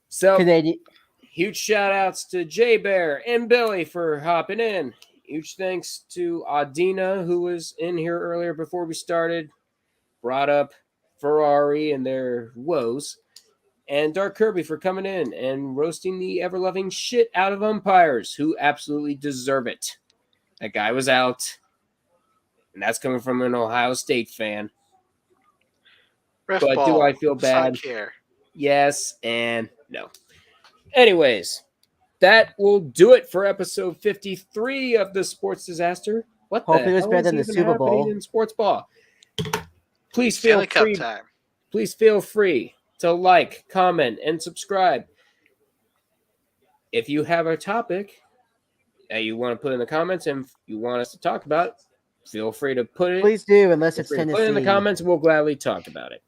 So Canadian. huge shout outs to Jay Bear and Billy for hopping in. Huge thanks to Adina, who was in here earlier before we started, brought up Ferrari and their woes, and Dark Kirby for coming in and roasting the ever-loving shit out of umpires who absolutely deserve it. That guy was out, and that's coming from an Ohio State fan. Ref But ball. do I feel bad? Suck here. Yes and no. Anyways, that will do it for episode 53 of the Sports Disaster. What Hopefully the it was hell better is than the even Super happening Bowl. in sports ball? Please feel Stanley Cup free. time. Please feel free to like, comment, and subscribe. If you have a topic that you want to put in the comments and you want us to talk about, feel free to put it. Please do, unless Feel it's free to Tennessee. put it in the comments. We'll gladly talk about it.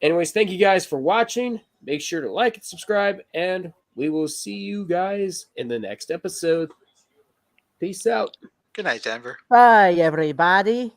Anyways, thank you guys for watching. Make sure to like and subscribe, and we will see you guys in the next episode. Peace out. Good night, Denver. Bye, everybody.